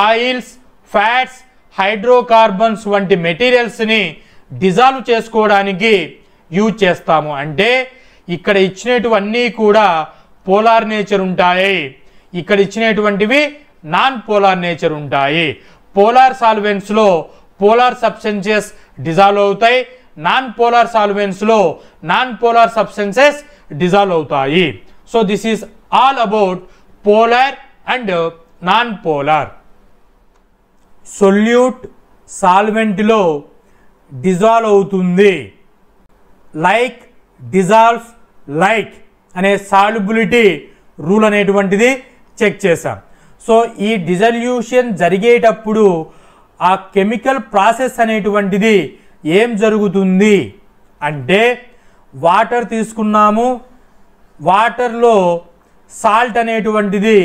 ఆయిల్స్, ఫ్యాట్స్, హైడ్రోకార్బన్స్ వంటి మెటీరియల్స్ని డిజాల్వ్ చేసుకోవడానికి యూజ్ చేస్తాము. అంటే ఇక్కడ ఇచ్చినటువన్నీ కూడా పోలార్ నేచర్ ఉంటాయి, ఇక్కడ ఇచ్చినటువంటివి నాన్ పోలార్ నేచర్ ఉంటాయి. పోలార్ సాల్వెంట్స్ లో పోలార్ సబ్స్టెన్సెస్ డిజాల్వ్ అవుతాయి, నాన్ పోలార్ సాల్వెంట్స్ లో నాన్ పోలార్ సబ్స్టెన్సెస్ డిజాల్వ్ అవుతాయి. So this is all about polar and non polar. Solute solvent లో డిజాల్వ్ అవుతుంది, లైక్ డిజాల్వ్స్ లైక్ అనే సాల్యుబిలిటీ రూల్ అనేటువంటిది check చేశాం. సో ఈ డిజల్యూషన్ జరిగేటప్పుడు ఆ కెమికల్ ప్రాసెస్ అనేటువంటిది ఏం జరుగుతుంది అంటే, వాటర్ తీసుకున్నాము, వాటర్లో సాల్ట్ అనేటువంటిది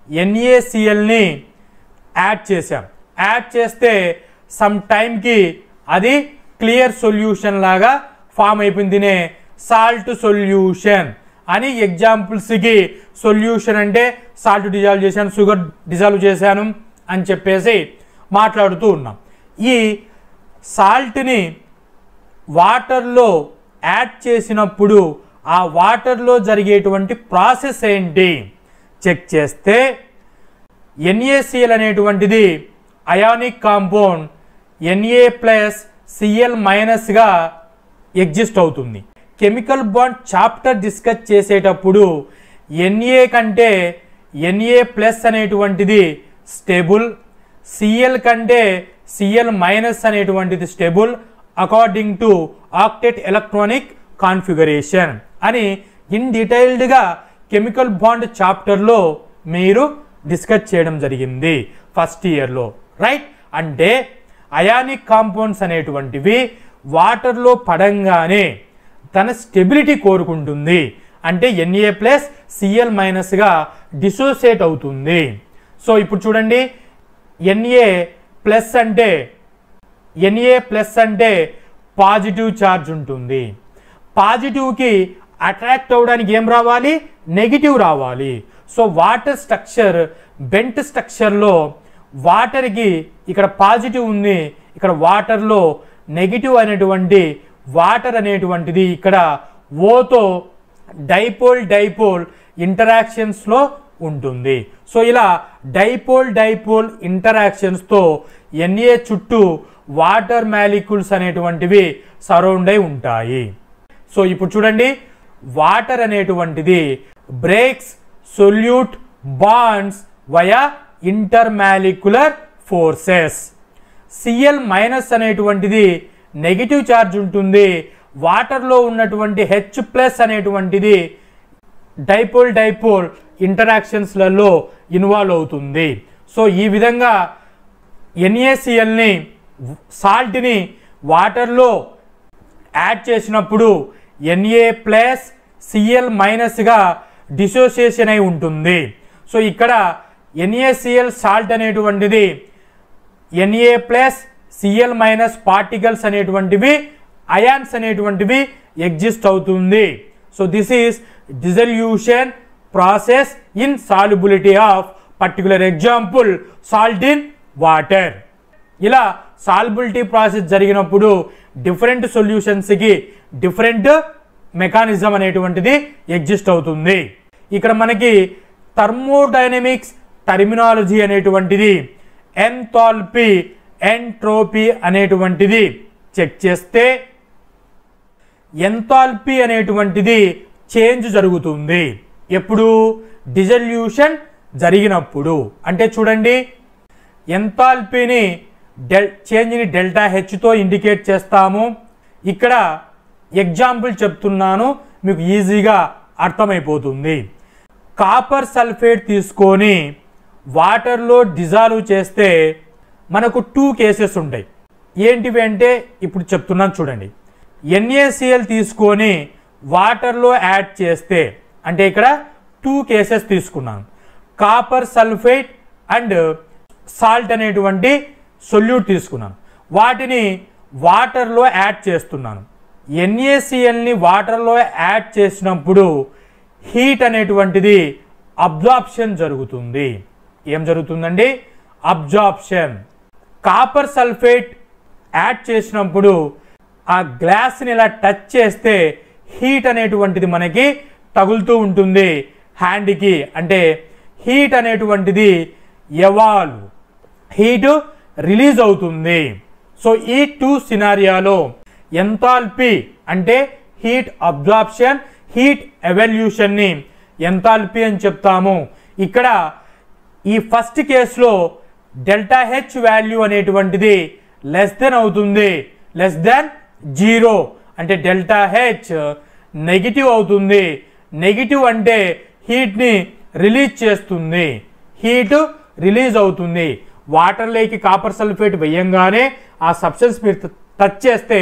NaClని యాడ్ చేసాం. యాడ్ చేస్తే సమ్ టైంకి అది క్లియర్ సొల్యూషన్ లాగా ఫామ్ అయిపోయింది, సాల్ట్ సొల్యూషన్ అని. ఎగ్జాంపుల్స్కి సొల్యూషన్ అంటే సాల్ట్ డిజాల్వ్ చేశాను, షుగర్ డిజాల్వ్ చేశాను అని చెప్పేసి మాట్లాడుతూ ఉన్నాం. ఈ సాల్ట్ని వాటర్లో యాడ్ చేసినప్పుడు ఆ వాటర్లో జరిగేటువంటి ప్రాసెస్ ఏంటి చెక్ చేస్తే, NaCl అనేటువంటిది అయానిక్ కాంపౌండ్ Na+Cl- గా ఎగ్జిస్ట్ అవుతుంది. కెమికల్ బాండ్ చాప్టర్ డిస్కస్ చేసేటప్పుడు Na కంటే Na+ అనేటువంటిది స్టేబుల్, Cl కంటే Cl- అనేటువంటిది stable according to octet electronic configuration అని ఇన్ డీటెయిల్డ్గా కెమికల్ బాండ్ చాప్టర్లో మీరు డిస్కస్ చేయడం జరిగింది ఫస్ట్ ఇయర్లో, రైట్? అంటే అయానిక్ కాంపౌండ్స్ అనేటువంటివి వాటర్లో పడంగానే తన స్టెబిలిటీ కోరుకుంటుంది, అంటే Na+Cl- గా డిసోసియేట్ అవుతుంది. సో ఇప్పుడు చూడండి, Na+ అంటే పాజిటివ్ ఛార్జ్ ఉంటుంది. పాజిటివ్కి అట్రాక్ట్ అవ్వడానికి ఏం రావాలి? నెగిటివ్ రావాలి. సో వాటర్ స్ట్రక్చర్ బెంట్ స్ట్రక్చర్లో వాటర్కి ఇక్కడ పాజిటివ్ ఉంది, ఇక్కడ వాటర్లో నెగిటివ్ అనేటువంటి వాటర్ అనేటువంటిది ఇక్కడ ఓతో డైపోల్ ఇంటరాక్షన్స్లో ఉంటుంది. సో ఇలా డైపోల్ ఇంటరాక్షన్స్తో Na చుట్టూ వాటర్ మాలిక్యూల్స్ అనేటువంటివి సరౌండ్ అయి ఉంటాయి. సో ఇప్పుడు చూడండి, వాటర్ అనేటువంటిది breaks solute bonds via intermolecular forces. Cl- అనేటువంటిది నెగిటివ్ ఛార్జ్ ఉంటుంది, వాటర్లో ఉన్నటువంటి H+ అనేటువంటిది డైపోల్ ఇంటరాక్షన్స్లలో ఇన్వాల్వ్ అవుతుంది. సో ఈ విధంగా NaClని సాల్ట్ని వాటర్లో యాడ్ చేసినప్పుడు Na+Cl- గా డిసోసియేషన్ అయి ఉంటుంది. సో ఇక్కడ NaCl సాల్ట్ అనేటువంటిది Na+Cl- పార్టికల్స్ అనేటువంటివి అయాన్స్ అనేటువంటివి ఎగ్జిస్ట్ అవుతుంది. So this is dissolution process in solubility of particular example salt in water. ఇలా సాల్యుబిలిటీ ప్రాసెస్ జరిగినప్పుడు డిఫరెంట్ సొల్యూషన్స్కి డిఫరెంట్ మెకానిజం అనేటువంటిది ఎగ్జిస్ట్ అవుతుంది. ఇక్కడ మనకి థర్మోడైనమిక్స్ టర్మినాలజీ అనేటువంటిది ఎంథాల్పీ ఎంట్రోపీ అనేటువంటిది చెక్ చేస్తే, ఎంథాల్పీ అనేటువంటిది చేంజ్ జరుగుతుంది ఎప్పుడు? డిజల్యూషన్ జరిగినప్పుడు. అంటే చూడండి, ఎంథాల్పీని చేంజ్ని ΔHతో ఇండికేట్ చేస్తాము. ఇక్కడ ఎగ్జాంపుల్ చెప్తున్నాను, మీకు ఈజీగా అర్థమైపోతుంది. కాపర్ సల్ఫేట్ తీసుకొని వాటర్లో డిజాల్వ్ చేస్తే మనకు 2 కేసెస్ ఉంటాయి. ఏంటివి అంటే ఇప్పుడు చెప్తున్నాను చూడండి. NaCl తీసుకొని వాటర్లో యాడ్ చేస్తే, అంటే ఇక్కడ 2 కేసెస్ తీసుకున్నాను. కాపర్ సల్ఫేట్ అండ్ సాల్ట్ అనేటువంటి సొల్యూట్ తీసుకున్నాను, వాటిని వాటర్లో యాడ్ చేస్తున్నాను. NaClని వాటర్లో యాడ్ చేసినప్పుడు హీట్ అనేటువంటిది అబ్జార్ప్షన్ జరుగుతుంది. ఏం జరుగుతుందండి? అబ్జార్ప్షన్. కాపర్ సల్ఫేట్ యాడ్ చేసినప్పుడు ఆ గ్లాస్ని ఇలా టచ్ చేస్తే హీట్ అనేటువంటిది మనకి తగులుతూ ఉంటుంది హ్యాండ్కి. అంటే హీట్ అనేటువంటిది ఎవాల్వ్, హీట్ రిలీజ్ అవుతుంది. సో ఈ 2 సినారియాలో ఎంథాల్పీ అంటే హీట్ అబ్జార్ప్షన్, హీట్ ఎవల్యూషన్ని ఎంథాల్పీ అని చెప్తాము. ఇక్కడ ఈ ఫస్ట్ కేసులో డెల్టా హెచ్ వాల్యూ అనేటువంటిది లెస్ దెన్ అవుతుంది, లెస్ దెన్ 0. అంటే డెల్టా హెచ్ నెగిటివ్ అవుతుంది. నెగిటివ్ అంటే హీట్ని రిలీజ్ చేస్తుంది, హీట్ రిలీజ్ అవుతుంది. వాటర్లోకి కాపర్ సల్ఫేట్ వేయంగానే ఆ సబ్స్టెన్స్ మీరు టచ్ చేస్తే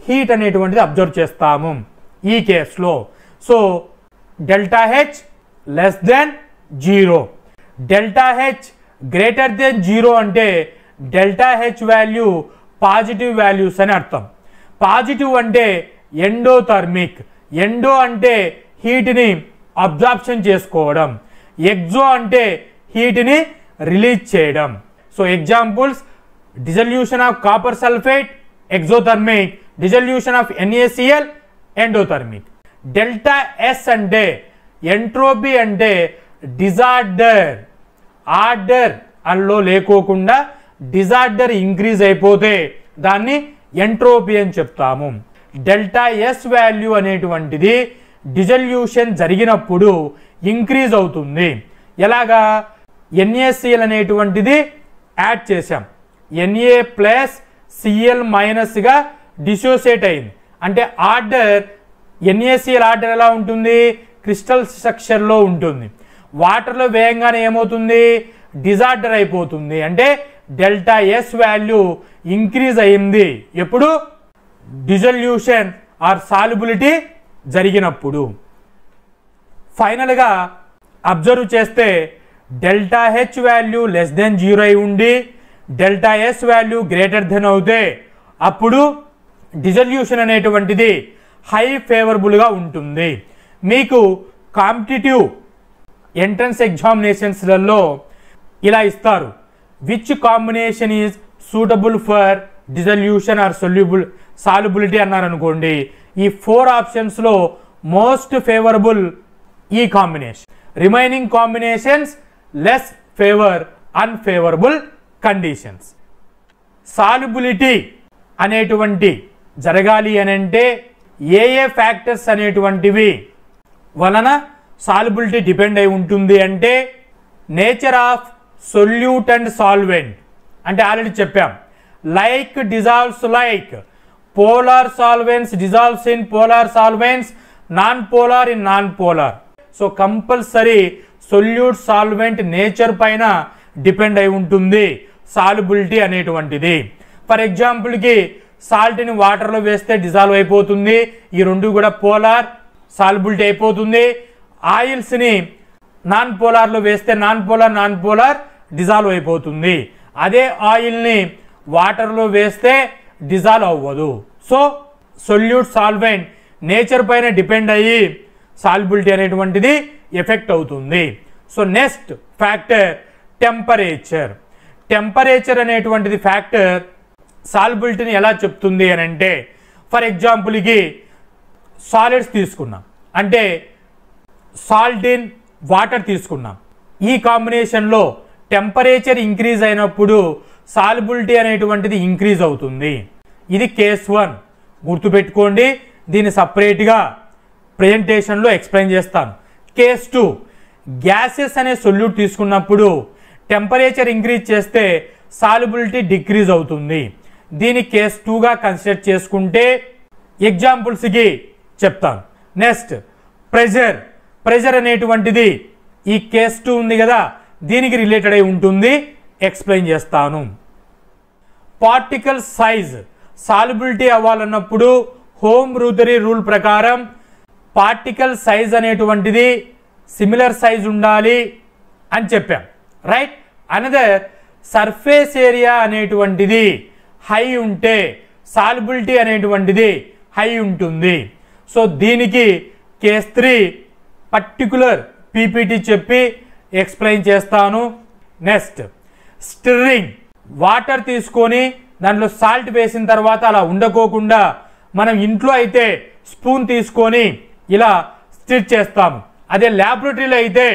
హీట్ అనేటువంటిది అబ్జర్వ్ చేస్తాము ఈ కేసులో. So delta H less than 0, delta H greater than 0 అంటే delta H value positive values అని అర్థం. పాజిటివ్ అంటే ఎండోథర్మిక్, ఎండో అంటే హీట్ని అబ్జార్ప్షన్ చేసుకోవడం, ఎగ్జో అంటే హీట్ని రిలీజ్ చేయడం. So examples: dissolution of copper sulphate exothermic, dissolution of NaCl endothermic. Delta s అంటే entropy అంటే డిజార్డర్, ఆర్డర్ అల్లో లేకోకుండా డిజార్డర్ ఇంక్రీజ్ అయిపోతే దాన్ని ఎంట్రోపీ అని చెప్తాము. డెల్టా ఎస్ వాల్యూ అనేటువంటిది డిజల్యూషన్ జరిగినప్పుడు ఇంక్రీజ్ అవుతుంది. ఎలాగా? NaCl అనేటువంటిది యాడ్ చేసాం, Na+Cl- డిసోసియేట్ అయింది. అంటే ఆర్డర్ NaCl ఆర్డర్ ఎలా ఉంటుంది? క్రిస్టల్ స్ట్రక్చర్లో ఉంటుంది. వాటర్లో వేయంగానే ఏమవుతుంది? డిజార్డర్ అయిపోతుంది. అంటే డెల్టా ఎస్ వాల్యూ ఇంక్రీజ్ అయింది ఎప్పుడు? డిజల్యూషన్ ఆర్ సాల్యుబిలిటీ జరిగినప్పుడు. ఫైనల్గా అబ్జర్వ్ చేస్తే delta H value less than 0 అయి ఉండి delta S value greater than అవుతే అప్పుడు డిజల్యూషన్ అనేటువంటిది హై ఫేవరబుల్గా ఉంటుంది. మీకు కాంపిటిటివ్ ఎంట్రన్స్ ఎగ్జామినేషన్స్లలో ఇలా ఇస్తారు: which combination is suitable for dissolution or solubility అన్నారు అనుకోండి. ఈ 4 ఆప్షన్స్లో మోస్ట్ ఫేవరబుల్ ఈ combination. Remaining combinations less favour unfavourable conditions. Solubility అనేటువంటి జరగాలి అని అంటే ఏ ఫ్యాక్టర్స్ అనేటువంటివి వలన సాల్యుబిలిటీ డిపెండ్ అయి ఉంటుంది అంటే nature of solute and solvent. అంటే ఆల్రెడీ చెప్పాం, like dissolves like, polar solvents dissolves in polar solvents, non polar in non polar. So compulsory solute solvent nature పైన డిపెండ్ అయి ఉంటుంది సాల్యుబిలిటీ అనేటువంటిది. ఫర్ ఎగ్జాంపుల్కి సాల్ట్ని వాటర్లో వేస్తే డిజాల్వ్ అయిపోతుంది, ఈ రెండు కూడా పోలార్ సాల్యుబిలిటీ అయిపోతుంది. ఆయిల్స్ని నాన్ పోలార్లో వేస్తే నాన్ పోలార్ డిజాల్వ్ అయిపోతుంది. అదే ఆయిల్ని వాటర్లో వేస్తే డిజాల్వ్ అవ్వదు. సో సొల్యూట్ సాల్వెంట్ నేచర్ పైన డిపెండ్ అయ్యి సాల్యుబిలిటీ అనేటువంటిది ఎఫెక్ట్ అవుతుంది. So next factor temperature. Temperature అనేటువంటిది ఫ్యాక్టర్ సాల్యుబిలిటీని ఎలా చెప్తుంది అని అంటే, ఫర్ ఎగ్జాంపుల్కి సాలిడ్స్ తీసుకున్నాం, అంటే సాల్ట్ ఇన్ వాటర్ తీసుకున్నాం. ఈ కాంబినేషన్లో టెంపరేచర్ ఇంక్రీజ్ అయినప్పుడు సాల్యుబిలిటీ అనేటువంటిది ఇంక్రీజ్ అవుతుంది. ఇది కేస్ 1 గుర్తుపెట్టుకోండి. దీన్ని సపరేట్గా ప్రెజెంటేషన్లో ఎక్స్ప్లెయిన్ చేస్తాను. కేస్ 2 గ్యాసెస్ అనే సొల్యూట్ తీసుకున్నప్పుడు టెంపరేచర్ ఇంక్రీజ్ చేస్తే సాల్యుబిలిటీ డిక్రీజ్ అవుతుంది. దీన్ని కేస్ 2గా కన్సిడర్ చేసుకుంటే ఎగ్జాంపుల్స్కి చెప్తాను. నెక్స్ట్ ప్రెజర్ అనేటువంటిది ఈ కేస్ 2 ఉంది కదా, దీనికి రిలేటెడ్ అయి ఉంటుంది, ఎక్స్ప్లెయిన్ చేస్తాను. పార్టికల్ సైజ్ సాల్యుబిలిటీ అవ్వాలన్నప్పుడు హోమ్ రూథరీ రూల్ ప్రకారం పార్టికల్ సైజ్ అనేటువంటిది సిమిలర్ సైజ్ ఉండాలి అని చెప్పాం, రైట్. అనదర్ సర్ఫేస్ ఏరియా అనేటువంటిది హై ఉంటే సాల్యుబిలిటీ అనేటువంటిది హై ఉంటుంది. సో దీనికి కేస్ 3 పర్టికులర్ పీపీటీ చెప్పి ఎక్స్ప్లెయిన్ చేస్తాను. Next stirring. వాటర్ తీసుకొని దాంట్లో సాల్ట్ వేసిన తర్వాత అలా ఉండకోకుండా మనం ఇంట్లో అయితే స్పూన్ తీసుకొని ఇలా స్టిర్ చేస్తాము. అదే ల్యాబొరేటరీలో అయితే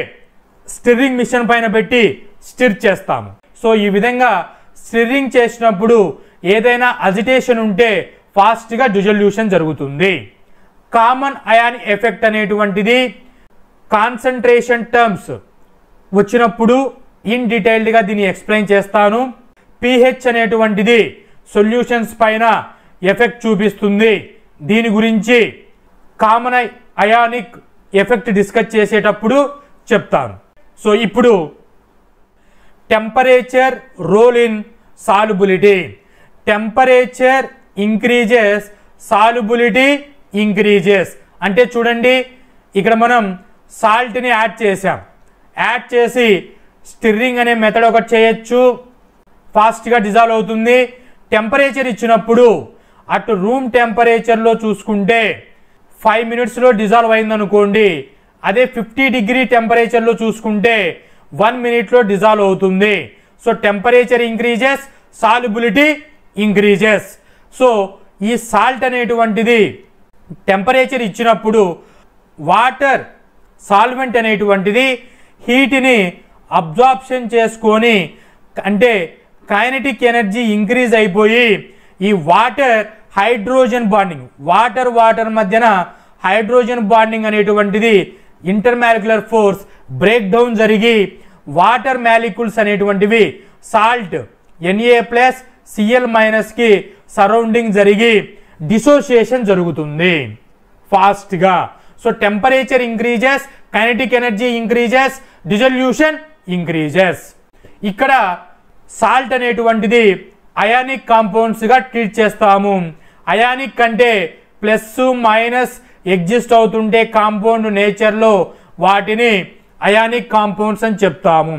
స్టిర్రింగ్ మిషన్ పైన పెట్టి స్టిర్ చేస్తాము. సో ఈ విధంగా స్టిర్రింగ్ చేసినప్పుడు ఏదైనా అజిటేషన్ ఉంటే ఫాస్ట్గా డిజల్యూషన్ జరుగుతుంది. కామన్ అయాన్ ఎఫెక్ట్ అనేటువంటిది కాన్సన్ట్రేషన్ టర్మ్స్ వచ్చినప్పుడు ఇన్ డీటెయిల్డ్గా దీన్ని ఎక్స్ప్లెయిన్ చేస్తాను. pH అనేటువంటిది సొల్యూషన్స్ పైన ఎఫెక్ట్ చూపిస్తుంది. దీని గురించి కామన్ అయానిక్ ఎఫెక్ట్ డిస్కస్ చేసేటప్పుడు చెప్తాను. సో ఇప్పుడు temperature role in solubility. Temperature increases, solubility increases. అంటే చూడండి, ఇక్కడ మనం సాల్ట్ని యాడ్ చేసాం. యాడ్ చేసి స్టిర్రింగ్ అనే మెథడ్ ఒకటి చేయొచ్చు, ఫాస్ట్గా డిజాల్వ్ అవుతుంది. టెంపరేచర్ ఇచ్చినప్పుడు అటు రూమ్ టెంపరేచర్లో చూసుకుంటే 5 minutesలో డిజాల్వ్ అయిందనుకోండి. అదే 50 degree టెంపరేచర్లో చూసుకుంటే 1 minute డిజాల్వ్ అవుతుంది. So temperature increases, solubility increases. So ఈ సాల్ట్ అనేటువంటిది టెంపరేచర్ ఇచ్చినప్పుడు వాటర్ సాల్వెంట్ అనేటువంటిది హీట్ని అబ్జార్ప్షన్ చేసుకొని, అంటే కైనెటిక్ ఎనర్జీ ఇంక్రీజ్ అయిపోయి ఈ వాటర్ హైడ్రోజన్ బాండింగ్, వాటర్ మధ్యన హైడ్రోజన్ బాండింగ్ అనేటువంటిది ఇంటర్మాలిక్యులర్ ఫోర్స్ బ్రేక్ డౌన్ జరిగి వాటర్ మాలిక్యూల్స్ అనేటువంటివి సాల్ట్ Na+Cl- కి సరౌండింగ్ జరిగి డిసోసియేషన్ జరుగుతుంది ఫాస్ట్గా. So temperature increases, kinetic energy increases, dissolution increases. ఇక్కడ సాల్ట్ అనేటువంటిది అయానిక్ కాంపౌండ్స్గా ట్రీట్ చేస్తాము. అయానిక్ అంటే ప్లస్ మైనస్ ఎగ్జిస్ట్ అవుతుంటే కాంపౌండ్ నేచర్లో వాటిని అయానిక్ కాంపౌండ్స్ అని చెప్తాము.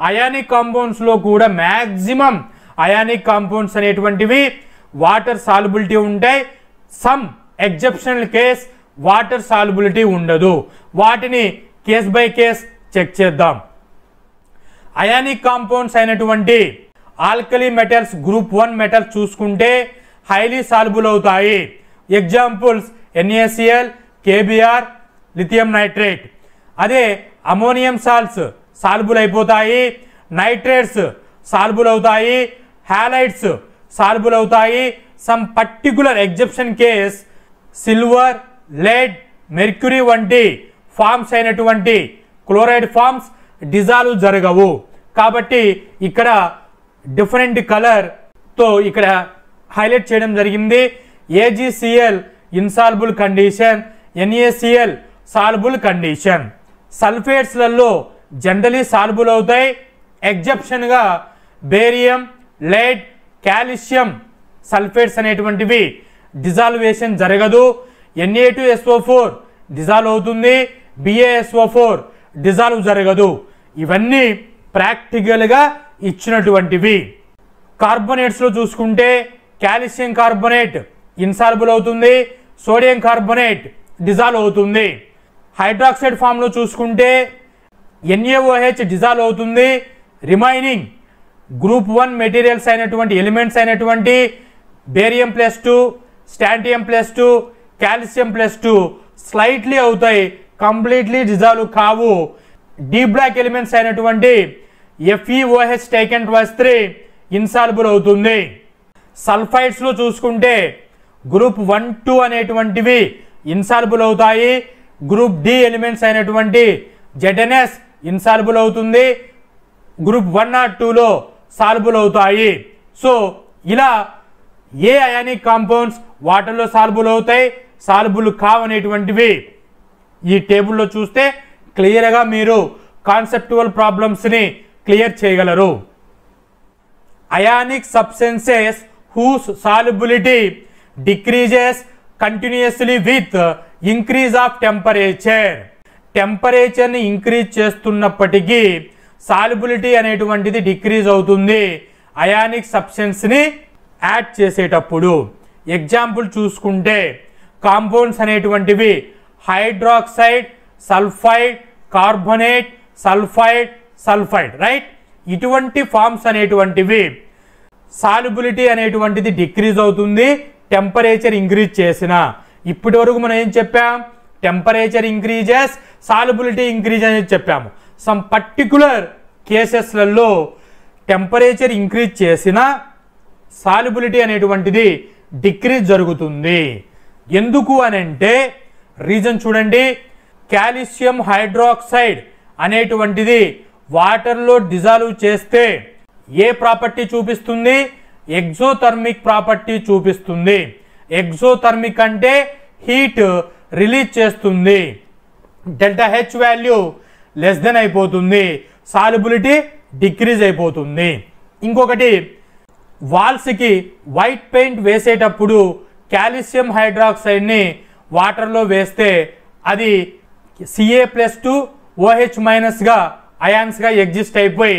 అయానిక్ కాంపౌండ్స్లో కూడా మ్యాక్సిమం అయానిక్ కాంపౌండ్స్ అనేటువంటివి వాటర్ సాల్యుబిలిటీ ఉంటాయి. Some exceptional case water solubility ఉండదు. వాటిని కేస్ బై కేస్ చెక్ చేద్దాం. అయానిక్ కాంపౌండ్స్ అయినటువంటి ఆల్కలీ మెటల్స్, గ్రూప్ 1 మెటల్స్ చూసుకుంటే హైలీ సాల్యుబుల్ అవుతాయి. Examples NaCl, KBr, lithium nitrate. అదే అమోనియం సాల్ట్స్ సాల్యుబుల్ అయిపోతాయి, నైట్రేట్స్ సాల్యుబుల్ అవుతాయి, హ్యాలైడ్స్ సాల్యుబుల్ అవుతాయి. Some particular exception case silver, lead, mercury వంటి forms అయినటువంటి క్లోరైడ్ ఫార్మ్స్ డిజాల్వ్ జరగవు. కాబట్టి ఇక్కడ డిఫరెంట్ కలర్తో ఇక్కడ హైలైట్ చేయడం జరిగింది. AgCl insoluble condition, NaCl soluble condition. సల్ఫేట్స్లలో జనరలీ సాల్బుల్ అవుతాయి. ఎగ్జెప్షన్గా బేరియం, లెడ్, కాల్షియం సల్ఫేట్స్ అనేటువంటివి డిజాల్వేషన్ జరగదు. Na2SO4 డిజాల్వ్ అవుతుంది, BaSO4 డిజాల్వ్ జరగదు. ఇవన్నీ ప్రాక్టికల్గా ఇచ్చినటువంటివి. కార్బోనేట్స్లో చూసుకుంటే కాల్షియం కార్బోనేట్ ఇన్సాల్బుల్ అవుతుంది, సోడియం కార్బోనేట్ డిజాల్వ్ అవుతుంది. హైడ్రాక్సైడ్ ఫామ్లో చూసుకుంటే NaOH డిజాల్వ్ అవుతుంది. రిమైనింగ్ గ్రూప్ 1 మెటీరియల్స్ అయినటువంటి ఎలిమెంట్స్ అయినటువంటి బేరియం+2, స్టాంటియం+2, కాల్షియం+2 స్లైట్లీ అవుతాయి, కంప్లీట్లీ డిజాల్వ్ కావు. డి బ్లాక్ ఎలిమెంట్స్ అయినటువంటి FeOH టేకెన్ ట్వైస్ 3 ఇన్సాల్బుల్ అవుతుంది. సల్ఫైడ్స్లో చూసుకుంటే గ్రూప్ 1, 2 అనేటువంటివి ఇన్సాల్బుల్ అవుతాయి. గ్రూప్ డి ఎలిమెంట్స్ అయినటువంటి ZnS ఇన్సాల్బుల్ అవుతుంది. గ్రూప్ 1 or 2లో సాల్బుల్ అవుతాయి. సో ఇలా ఏ అయానిక్ కాంపౌండ్స్ వాటర్లో సాల్బుల్ అవుతాయి, సాల్బుల్ కావనేటువంటివి ఈ టేబుల్లో చూస్తే క్లియర్గా మీరు కాన్సెప్టువల్ ప్రాబ్లమ్స్ని క్లియర్ చేయగలరు. Ionic substances whose solubility decreases continuously with increase of temperature. టెంపరేచర్ని ఇంక్రీజ్ చేస్తున్నప్పటికీ సాల్యుబిలిటీ అనేటువంటిది డిక్రీజ్ అవుతుంది అయానిక్ సబ్స్టెన్స్ని యాడ్ చేసేటప్పుడు. ఎగ్జాంపుల్ చూసుకుంటే కాంపౌండ్స్ అనేటువంటివి hydroxide, sulphide, carbonate, sulphide right. ఇటువంటి ఫార్మ్స్ అనేటువంటివి సాల్యుబిలిటీ అనేటువంటిది డిక్రీజ్ అవుతుంది టెంపరేచర్ ఇంక్రీజ్ చేసిన. ఇప్పటి వరకు మనం ఏం చెప్పాం, టెంపరేచర్ ఇంక్రీజెస్, సాల్యుబిలిటీ ఇంక్రీజ్ అనేది చెప్పాము. సమ్ పర్టికులర్ కేసెస్లలో టెంపరేచర్ ఇంక్రీజ్ చేసిన సాల్యుబిలిటీ అనేటువంటిది డిక్రీజ్ జరుగుతుంది. ఎందుకు అని అంటే రీజన్ చూడండి, కాల్షియం హైడ్రాక్సైడ్ అనేటువంటిది వాటర్లో డిజాల్వ్ చేస్తే ఏ ప్రాపర్టీ చూపిస్తుంది, ఎగ్జోథర్మిక్ ప్రాపర్టీ చూపిస్తుంది. ఎగ్జోథర్మిక్ అంటే హీట్ రిలీజ్ చేస్తుంది, delta H value less than అయిపోతుంది, సాల్యుబిలిటీ డిక్రీజ్ అయిపోతుంది. ఇంకొకటి, వాల్స్కి వైట్ పెయింట్ వేసేటప్పుడు కాల్షియం హైడ్రాక్సైడ్ని వాటర్లో వేస్తే అది Ca+2 OH- అయాన్స్గా ఎగ్జిస్ట్ అయిపోయి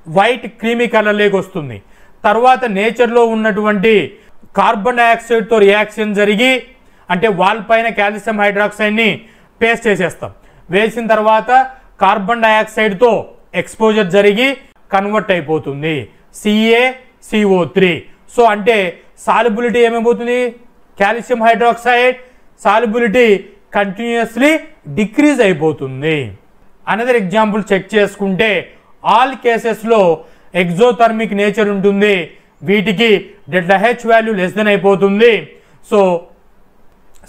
వైట్ క్రీమీ కలర్లోకి వస్తుంది. తర్వాత నేచర్లో ఉన్నటువంటి కార్బన్ డైఆక్సైడ్తో రియాక్షన్ జరిగి, అంటే వాల్ పైన కాల్షియం హైడ్రాక్సైడ్ని పేస్ట్ చేసేస్తాం, వేసిన తర్వాత కార్బన్ డైఆక్సైడ్తో ఎక్స్పోజర్ జరిగి కన్వర్ట్ అయిపోతుంది CaCO3. సో అంటే సాల్యుబిలిటీ ఏమైపోతుంది, calcium hydroxide solubility continuously decrease అయిపోతుంది. అనదర్ ఎగ్జాంపుల్ చెక్ చేసుకుంటే ఆల్ కేసెస్లో ఎగ్జోథర్మిక్ నేచర్ ఉంటుంది, వీటికి delta H value less than అయిపోతుంది, సో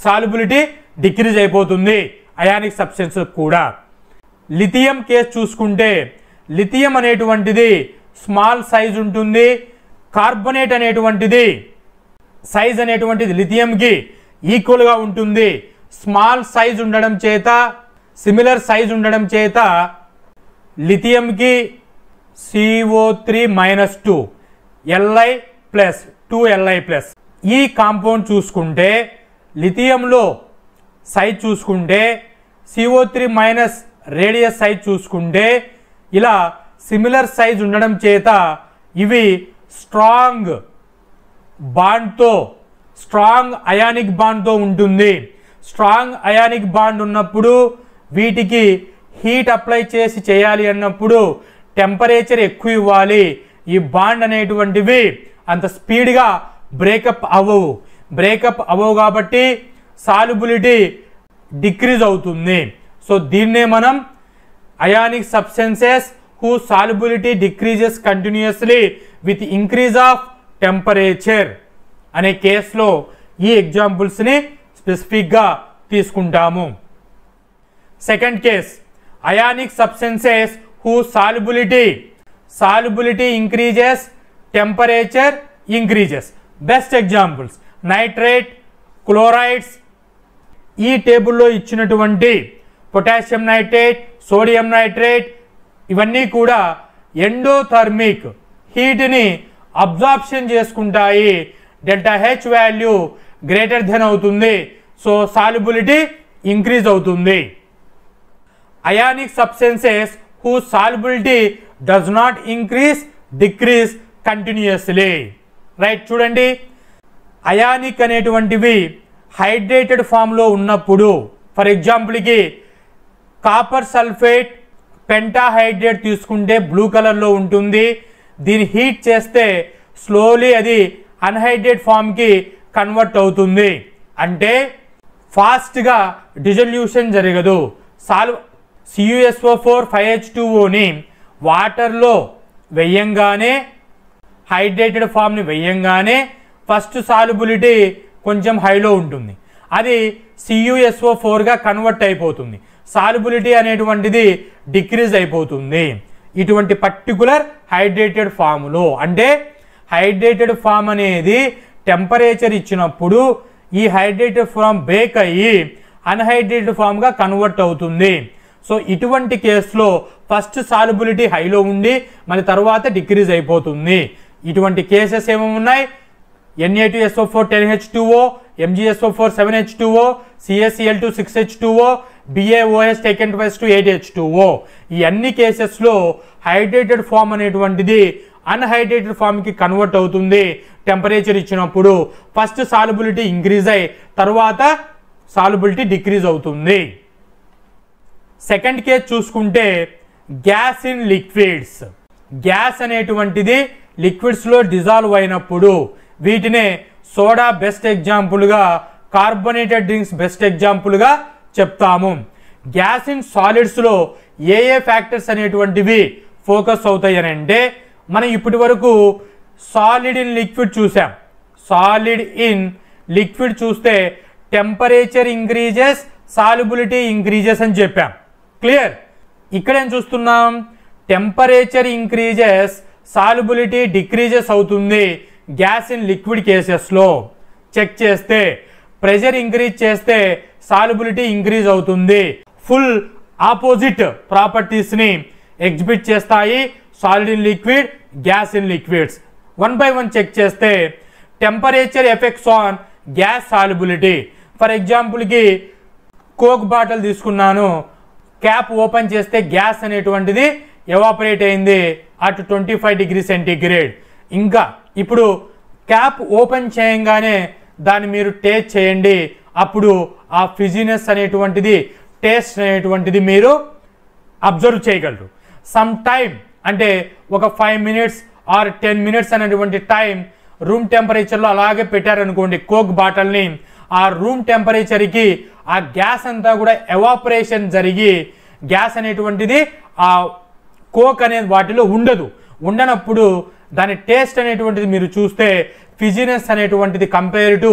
సాల్యుబిలిటీ డిక్రీజ్ అయిపోతుంది. అయానిక్ సబ్స్టెన్స్ కూడా. లిథియం కేసు చూసుకుంటే లిథియం అనేటువంటిది స్మాల్ సైజ్ ఉంటుంది, కార్బొనేట్ అనేటువంటిది సైజ్ అనేటువంటిది లిథియంకి ఈక్వల్గా ఉంటుంది. స్మాల్ సైజ్ ఉండడం చేత, సిమిలర్ సైజ్ ఉండడం చేత లిథియంకి CO3-2 Li+2Li+. ఈ కాంపౌండ్ చూసుకుంటే లిథియంలో సైజ్ చూసుకుంటే CO3- రేడియస్ సైజ్ చూసుకుంటే ఇలా సిమిలర్ సైజ్ ఉండడం చేత ఇవి స్ట్రాంగ్ బాండ్తో, స్ట్రాంగ్ అయానిక్ బాండ్తో ఉంటుంది. స్ట్రాంగ్ అయానిక్ బాండ్ ఉన్నప్పుడు వీటికి హీట్ అప్లై చేసి చేయాలి అన్నప్పుడు టెంపరేచర్ ఎక్కువ ఇవ్వాలి. ఈ బాండ్ అనేటువంటివి అంత స్పీడ్గా బ్రేకప్ అవ్వవు కాబట్టి సాల్యుబిలిటీ డిక్రీజ్ అవుతుంది. సో దీన్నే మనం ionic substances whose solubility decreases continuously with increase of temperature అనే కేసులో ఈ ఎగ్జాంపుల్స్ని స్పెసిఫిక్గా తీసుకుంటాము. Second case, ionic substances whose solubility increases, temperature increases. Best examples nitrate, chlorides. ఈ టేబుల్లో ఇచ్చినటువంటి పొటాషియం నైట్రేట్, సోడియం నైట్రేట్ ఇవన్నీ కూడా ఎండోథర్మిక్ హీట్ని అబ్జార్ప్షన్ చేసుకుంటాయి. Delta H value greater than అవుతుంది, సో సాల్యుబిలిటీ ఇంక్రీజ్ అవుతుంది. Ionic substances whose solubility does not increase, decrease continuously. Right, చూడండి, ionic అనేటువంటివి హైడ్రేటెడ్ ఫామ్లో ఉన్నప్పుడు, ఫర్ ఎగ్జాంపుల్కి కాపర్ సల్ఫేట్ పెంటాహైడ్రేట్ తీసుకుంటే బ్లూ కలర్లో ఉంటుంది. దీన్ని హీట్ చేస్తే స్లోలీ అది అన్హైడ్రేట్ ఫామ్కి కన్వర్ట్ అవుతుంది. అంటే ఫాస్ట్గా డిజల్యూషన్ జరగదు. CuSO4 5H2Oని వాటర్లో వెయ్యంగానే, హైడ్రేటెడ్ ఫామ్ని వెయ్యంగానే ఫస్ట్ సాల్యుబిలిటీ కొంచెం హైలో ఉంటుంది, అది CuSO4గా కన్వర్ట్ అయిపోతుంది, సాల్యుబిలిటీ అనేటువంటిది డిక్రీజ్ అయిపోతుంది. ఇటువంటి పర్టికులర్ హైడ్రేటెడ్ ఫామ్లో, అంటే హైడ్రేటెడ్ ఫామ్ అనేది టెంపరేచర్ ఇచ్చినప్పుడు ఈ హైడ్రేటెడ్ ఫామ్ బ్రేక్ అయ్యి అన్హైడ్రేటెడ్ ఫామ్గా కన్వర్ట్ అవుతుంది. సో ఇటువంటి కేసులో ఫస్ట్ సాల్యుబిలిటీ హైలో ఉండి మళ్ళీ తర్వాత డిక్రీజ్ అయిపోతుంది. ఇటువంటి కేసెస్ ఏమేమి ఉన్నాయి, Na2SO4 10H2O, MgSO4 7H2O, CaCl2 6H2O, BaOH taken twice to 8H2O. ఈ అన్ని కేసెస్లో హైడ్రేటెడ్ ఫామ్ అనేటువంటిది అన్హైడ్రేటెడ్ ఫామ్కి కన్వర్ట్ అవుతుంది. టెంపరేచర్ ఇచ్చినప్పుడు ఫస్ట్ సాల్యుబిలిటీ ఇంక్రీజ్ అయ్యి తర్వాత సాల్యుబిలిటీ డిక్రీజ్ అవుతుంది. సెకండ్ కేస్ చూసుకుంటే గ్యాస్ ఇన్ లిక్విడ్స్. గ్యాస్ అనేటువంటిది లిక్విడ్స్లో డిజాల్వ్ అయినప్పుడు వీటినే సోడా బెస్ట్ ఎగ్జాంపుల్గా కార్బోనేటెడ్ డ్రింక్స్ బెస్ట్ ఎగ్జాంపుల్గా చెప్తాము. గ్యాస్ ఇన్ సాలిడ్స్లో ఏ ఫ్యాక్టర్స్ అనేటువంటివి ఫోకస్ అవుతాయి అని అంటే, మనం ఇప్పటి వరకు సాలిడ్ ఇన్ లిక్విడ్ చూసాం. సాలిడ్ ఇన్ లిక్విడ్ చూస్తే టెంపరేచర్ ఇంక్రీజెస్, సాల్యుబిలిటీ ఇంక్రీజెస్ అని చెప్పాం. క్లియర్? ఇక్కడ ఏం చూస్తున్నాం? టెంపరేచర్ ఇంక్రీజెస్, సాల్యుబిలిటీ డిక్రీజెస్ అవుతుంది గ్యాస్ ఇన్ లిక్విడ్ కేసెస్లో. చెక్ చేస్తే ప్రెషర్ ఇంక్రీజ్ చేస్తే సాల్యుబిలిటీ ఇంక్రీజ్ అవుతుంది. ఫుల్ ఆపోజిట్ ప్రాపర్టీస్ని ఎగ్జిబిట్ చేస్తాయి solid in liquid, gas in liquids. 1 by 1 check చేస్తే temperature effects on gas solubility. For ఎగ్జాంపుల్కి కోక్ బాటిల్ తీసుకున్నాను, క్యాప్ ఓపెన్ చేస్తే గ్యాస్ అనేటువంటిది ఎవాపరేట్ అయింది అట్ 25 degrees సెంటీగ్రేడ్. ఇంకా ఇప్పుడు క్యాప్ ఓపెన్ చేయంగానే దాన్ని మీరు టేస్ట్ చేయండి, అప్పుడు ఆ ఫిజినెస్ అనేటువంటిది, టేస్ట్ అనేటువంటిది మీరు అబ్జర్వ్ చేయగలరు. సమ్ టైం అంటే ఒక 5 minutes ఆర్ 10 minutes అనేటువంటి టైం రూమ్ టెంపరేచర్లో అలాగే పెట్టారనుకోండి కోక్ బాటిల్ని, ఆ రూమ్ టెంపరేచర్కి ఆ గ్యాస్ అంతా కూడా ఎవాపరేషన్ జరిగి గ్యాస్ అనేటువంటిది ఆ కోక్ అనేది వాటిలో ఉండనప్పుడు దాని టేస్ట్ అనేటువంటిది మీరు చూస్తే ఫిజినెస్ అనేటువంటిది కంపేర్ టు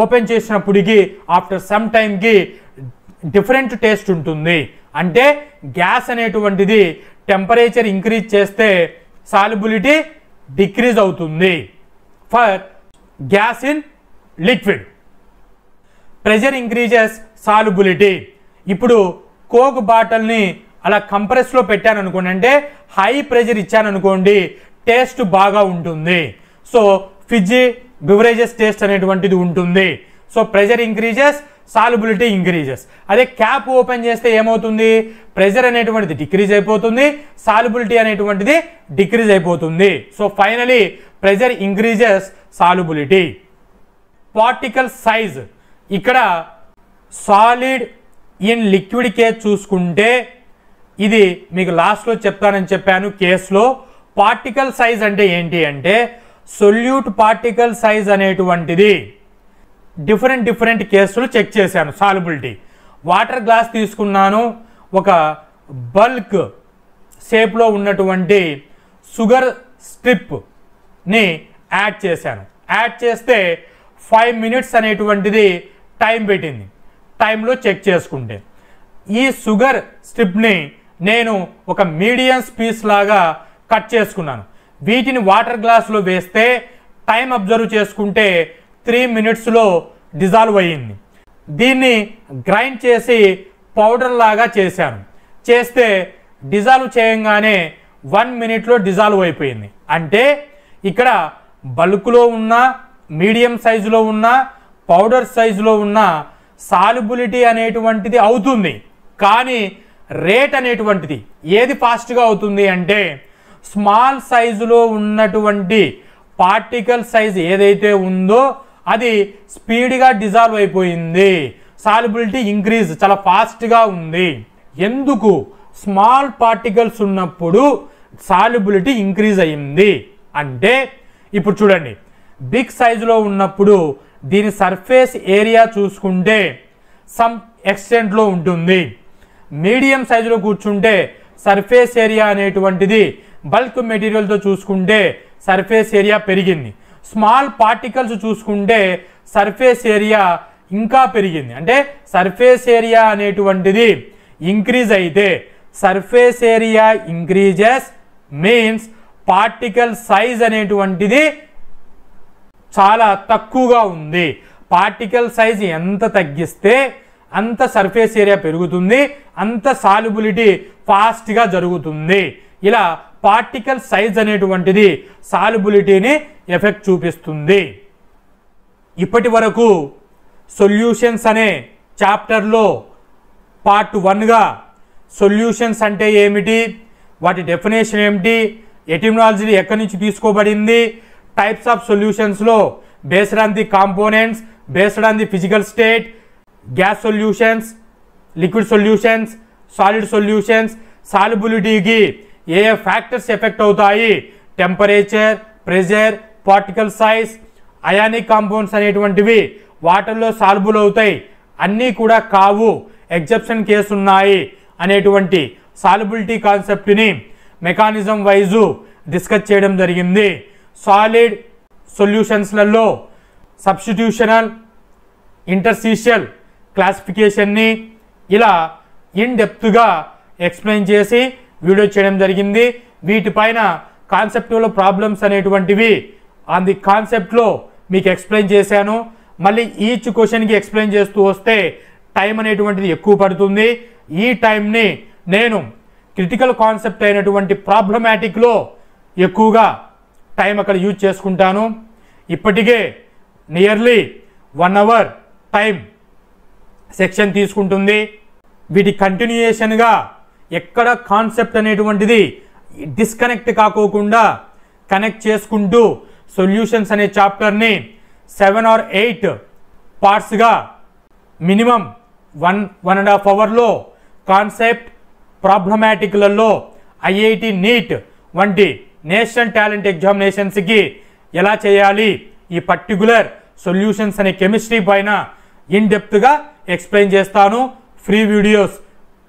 ఓపెన్ చేసినప్పటికీ ఆఫ్టర్ సమ్ టైంకి డిఫరెంట్ టేస్ట్ ఉంటుంది. అంటే గ్యాస్ అనేటువంటిది టెంపరేచర్ ఇంక్రీజ్ చేస్తే సాల్యుబిలిటీ డిక్రీజ్ అవుతుంది for gas in liquid. Pressure increases, solubility. ఇప్పుడు కోక్ బాటిల్ని అలా కంప్రెస్లో పెట్టాను అనుకోండి, అంటే హై ప్రెషర్ ఇచ్చాను అనుకోండి, టేస్ట్ బాగా ఉంటుంది. సో ఫిజ్జీ బివరేజెస్ టేస్ట్ అనేటువంటిది ఉంటుంది. So pressure increases, solubility increases. అదే క్యాప్ ఓపెన్ చేస్తే ఏమవుతుంది? ప్రెషర్ అనేటువంటిది డిక్రీజ్ అయిపోతుంది, సాల్యుబిలిటీ అనేటువంటిది డిక్రీజ్ అయిపోతుంది. So finally pressure increases, solubility. Particle size. ఇక్కడ సాలిడ్ ఇన్ లిక్విడ్ కేస్ చూసుకుంటే, ఇది మీకు లాస్ట్లో చెప్తానని చెప్పాను కేసులో. పార్టికల్ సైజ్ అంటే ఏంటి అంటే, సొల్యూట్ పార్టికల్ సైజ్ అనేటువంటిది డిఫరెంట్ కేసులు చెక్ చేశాను సాల్యుబిలిటీ. వాటర్ గ్లాస్ తీసుకున్నాను, ఒక బల్క్ షేప్లో ఉన్నటువంటి షుగర్ స్ట్రిప్ని యాడ్ చేశాను. యాడ్ చేస్తే 5 minutes అనేటువంటిది టైం పెట్టింది. టైంలో చెక్ చేసుకుంటే ఈ షుగర్ స్ట్రిప్ని నేను ఒక మీడియం పీస్ లాగా కట్ చేసుకున్నాను. వీటిని వాటర్ గ్లాస్లో వేస్తే టైం అబ్జర్వ్ చేసుకుంటే 3 minutesలో డిజాల్వ్ అయ్యింది. దీన్ని గ్రైండ్ చేసి పౌడర్ లాగా చేశాను. చేస్తే డిజాల్వ్ చేయంగానే 1 minute డిజాల్వ్ అయిపోయింది. అంటే ఇక్కడ బల్క్లో ఉన్న, మీడియం సైజులో ఉన్న, పౌడర్ సైజులో ఉన్న సాల్యుబిలిటీ అనేటువంటిది అవుతుంది. కానీ రేట్ అనేటువంటిది ఏది ఫాస్ట్గా అవుతుంది అంటే, స్మాల్ సైజులో ఉన్నటువంటి పార్టికల్ సైజ్ ఏదైతే ఉందో అది స్పీడ్గా డిజాల్వ్ అయిపోయింది. సాల్యుబిలిటీ ఇంక్రీజ్ చాలా ఫాస్ట్గా ఉంది. ఎందుకు? స్మాల్ పార్టికల్స్ ఉన్నప్పుడు సాల్యుబిలిటీ ఇంక్రీజ్ అయ్యింది అంటే, ఇప్పుడు చూడండి, బిగ్ సైజులో ఉన్నప్పుడు దీని సర్ఫేస్ ఏరియా చూసుకుంటే సమ్ ఎక్స్టెంట్లో ఉంటుంది. మీడియం సైజులో కూర్చుంటే సర్ఫేస్ ఏరియా అనేటువంటిది బల్క్ మెటీరియల్తో చూసుకుంటే సర్ఫేస్ ఏరియా పెరిగింది. స్మాల్ పార్టికల్స్ చూసుకుంటే సర్ఫేస్ ఏరియా ఇంకా పెరిగింది. అంటే సర్ఫేస్ ఏరియా అనేటువంటిది ఇంక్రీజ్ అయితే, surface area increases means particle size అనేటువంటిది చాలా తక్కువగా ఉంది. పార్టికల్ సైజ్ ఎంత తగ్గిస్తే అంత సర్ఫేస్ ఏరియా పెరుగుతుంది, అంత సాల్యుబిలిటీ ఫాస్ట్గా జరుగుతుంది. ఇలా పార్టికల్ సైజ్ అనేటువంటిది సాల్యుబిలిటీని ఎఫెక్ట్ చూపిస్తుంది. ఇప్పటి వరకు సొల్యూషన్స్ అనే చాప్టర్లో పార్ట్ 1గా సొల్యూషన్స్ అంటే ఏమిటి, వాటి డెఫినేషన్ ఏమిటి, ఎటిమాలజీ ఎక్కడి నుంచి తీసుకోబడింది, టైప్స్ ఆఫ్ సొల్యూషన్స్లో based on the components, based on the physical state, gas solutions, liquid solutions, solid solutions, సాల్యుబిలిటీకి ఏ ఫ్యాక్టర్స్ ఎఫెక్ట్ అవుతాయి, temperature, pressure, particle size, ionic compounds అనేటువంటివి వాటర్లో సాల్బుల్ అవుతాయి, అన్నీ కూడా కావు, ఎగ్జెప్షన్ కేసు ఉన్నాయి అనేటువంటి సాల్బిలిటీ కాన్సెప్ట్ని మెకానిజం వైజు డిస్కస్ చేయడం జరిగింది. సాలిడ్ సొల్యూషన్స్లలో సబ్స్టిట్యూషనల్, ఇంటర్స్టిషియల్ క్లాసిఫికేషన్ని ఇలా ఇన్ డెప్త్గా ఎక్స్ప్లెయిన్ చేసి వీడియో చేయడం జరిగింది. వీటిపైన కాన్సెప్టువల్ ప్రాబ్లమ్స్ అనేటువంటివి ఆన్ ది కాన్సెప్ట్లో మీకు ఎక్స్ప్లెయిన్ చేశాను. మళ్ళీ ఈచ్ క్వశ్చన్కి ఎక్స్ప్లెయిన్ చేస్తూ వస్తే టైం అనేటువంటిది ఎక్కువ పడుతుంది. ఈ టైంని నేను క్రిటికల్ కాన్సెప్ట్ అయినటువంటి ప్రాబ్లమాటిక్లో ఎక్కువగా టైం అక్కడ యూజ్ చేసుకుంటాను. ఇప్పటికే నియర్లీ 1 hour టైం సెక్షన్ తీసుకుంటుంది. వీటి కంటిన్యూయేషన్గా ఎక్కడ కాన్సెప్ట్ అనేటువంటిది డిస్కనెక్ట్ కాకోకుండా కనెక్ట్ చేసుకుంటూ సొల్యూషన్స్ అనే చాప్టర్ని 7 or 8 పార్ట్స్గా మినిమం 1.5 hourలో కాన్సెప్ట్ ప్రాబ్లమాటిక్లలో ఐఐటి నీట్ వంటి నేషనల్ టాలెంట్ ఎగ్జామినేషన్స్కి ఎలా చేయాలి, ఈ పర్టికులర్ సొల్యూషన్స్ అనే కెమిస్ట్రీ పైన ఇన్ డెప్త్గా ఎక్స్ప్లెయిన్ చేస్తాను. ఫ్రీ వీడియోస్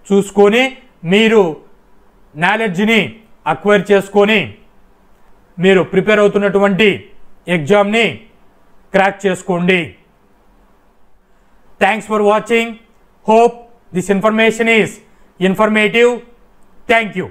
చూసుకొని మీరు నాలెడ్జ్ని అక్వైర్ చేసుకొని మీరు ప్రిపేర్ అవుతున్నటువంటి ఎగ్జామ్ని క్రాక్ చేసుకోండి. Thanks for watching. Hope this information is informative. Thank you.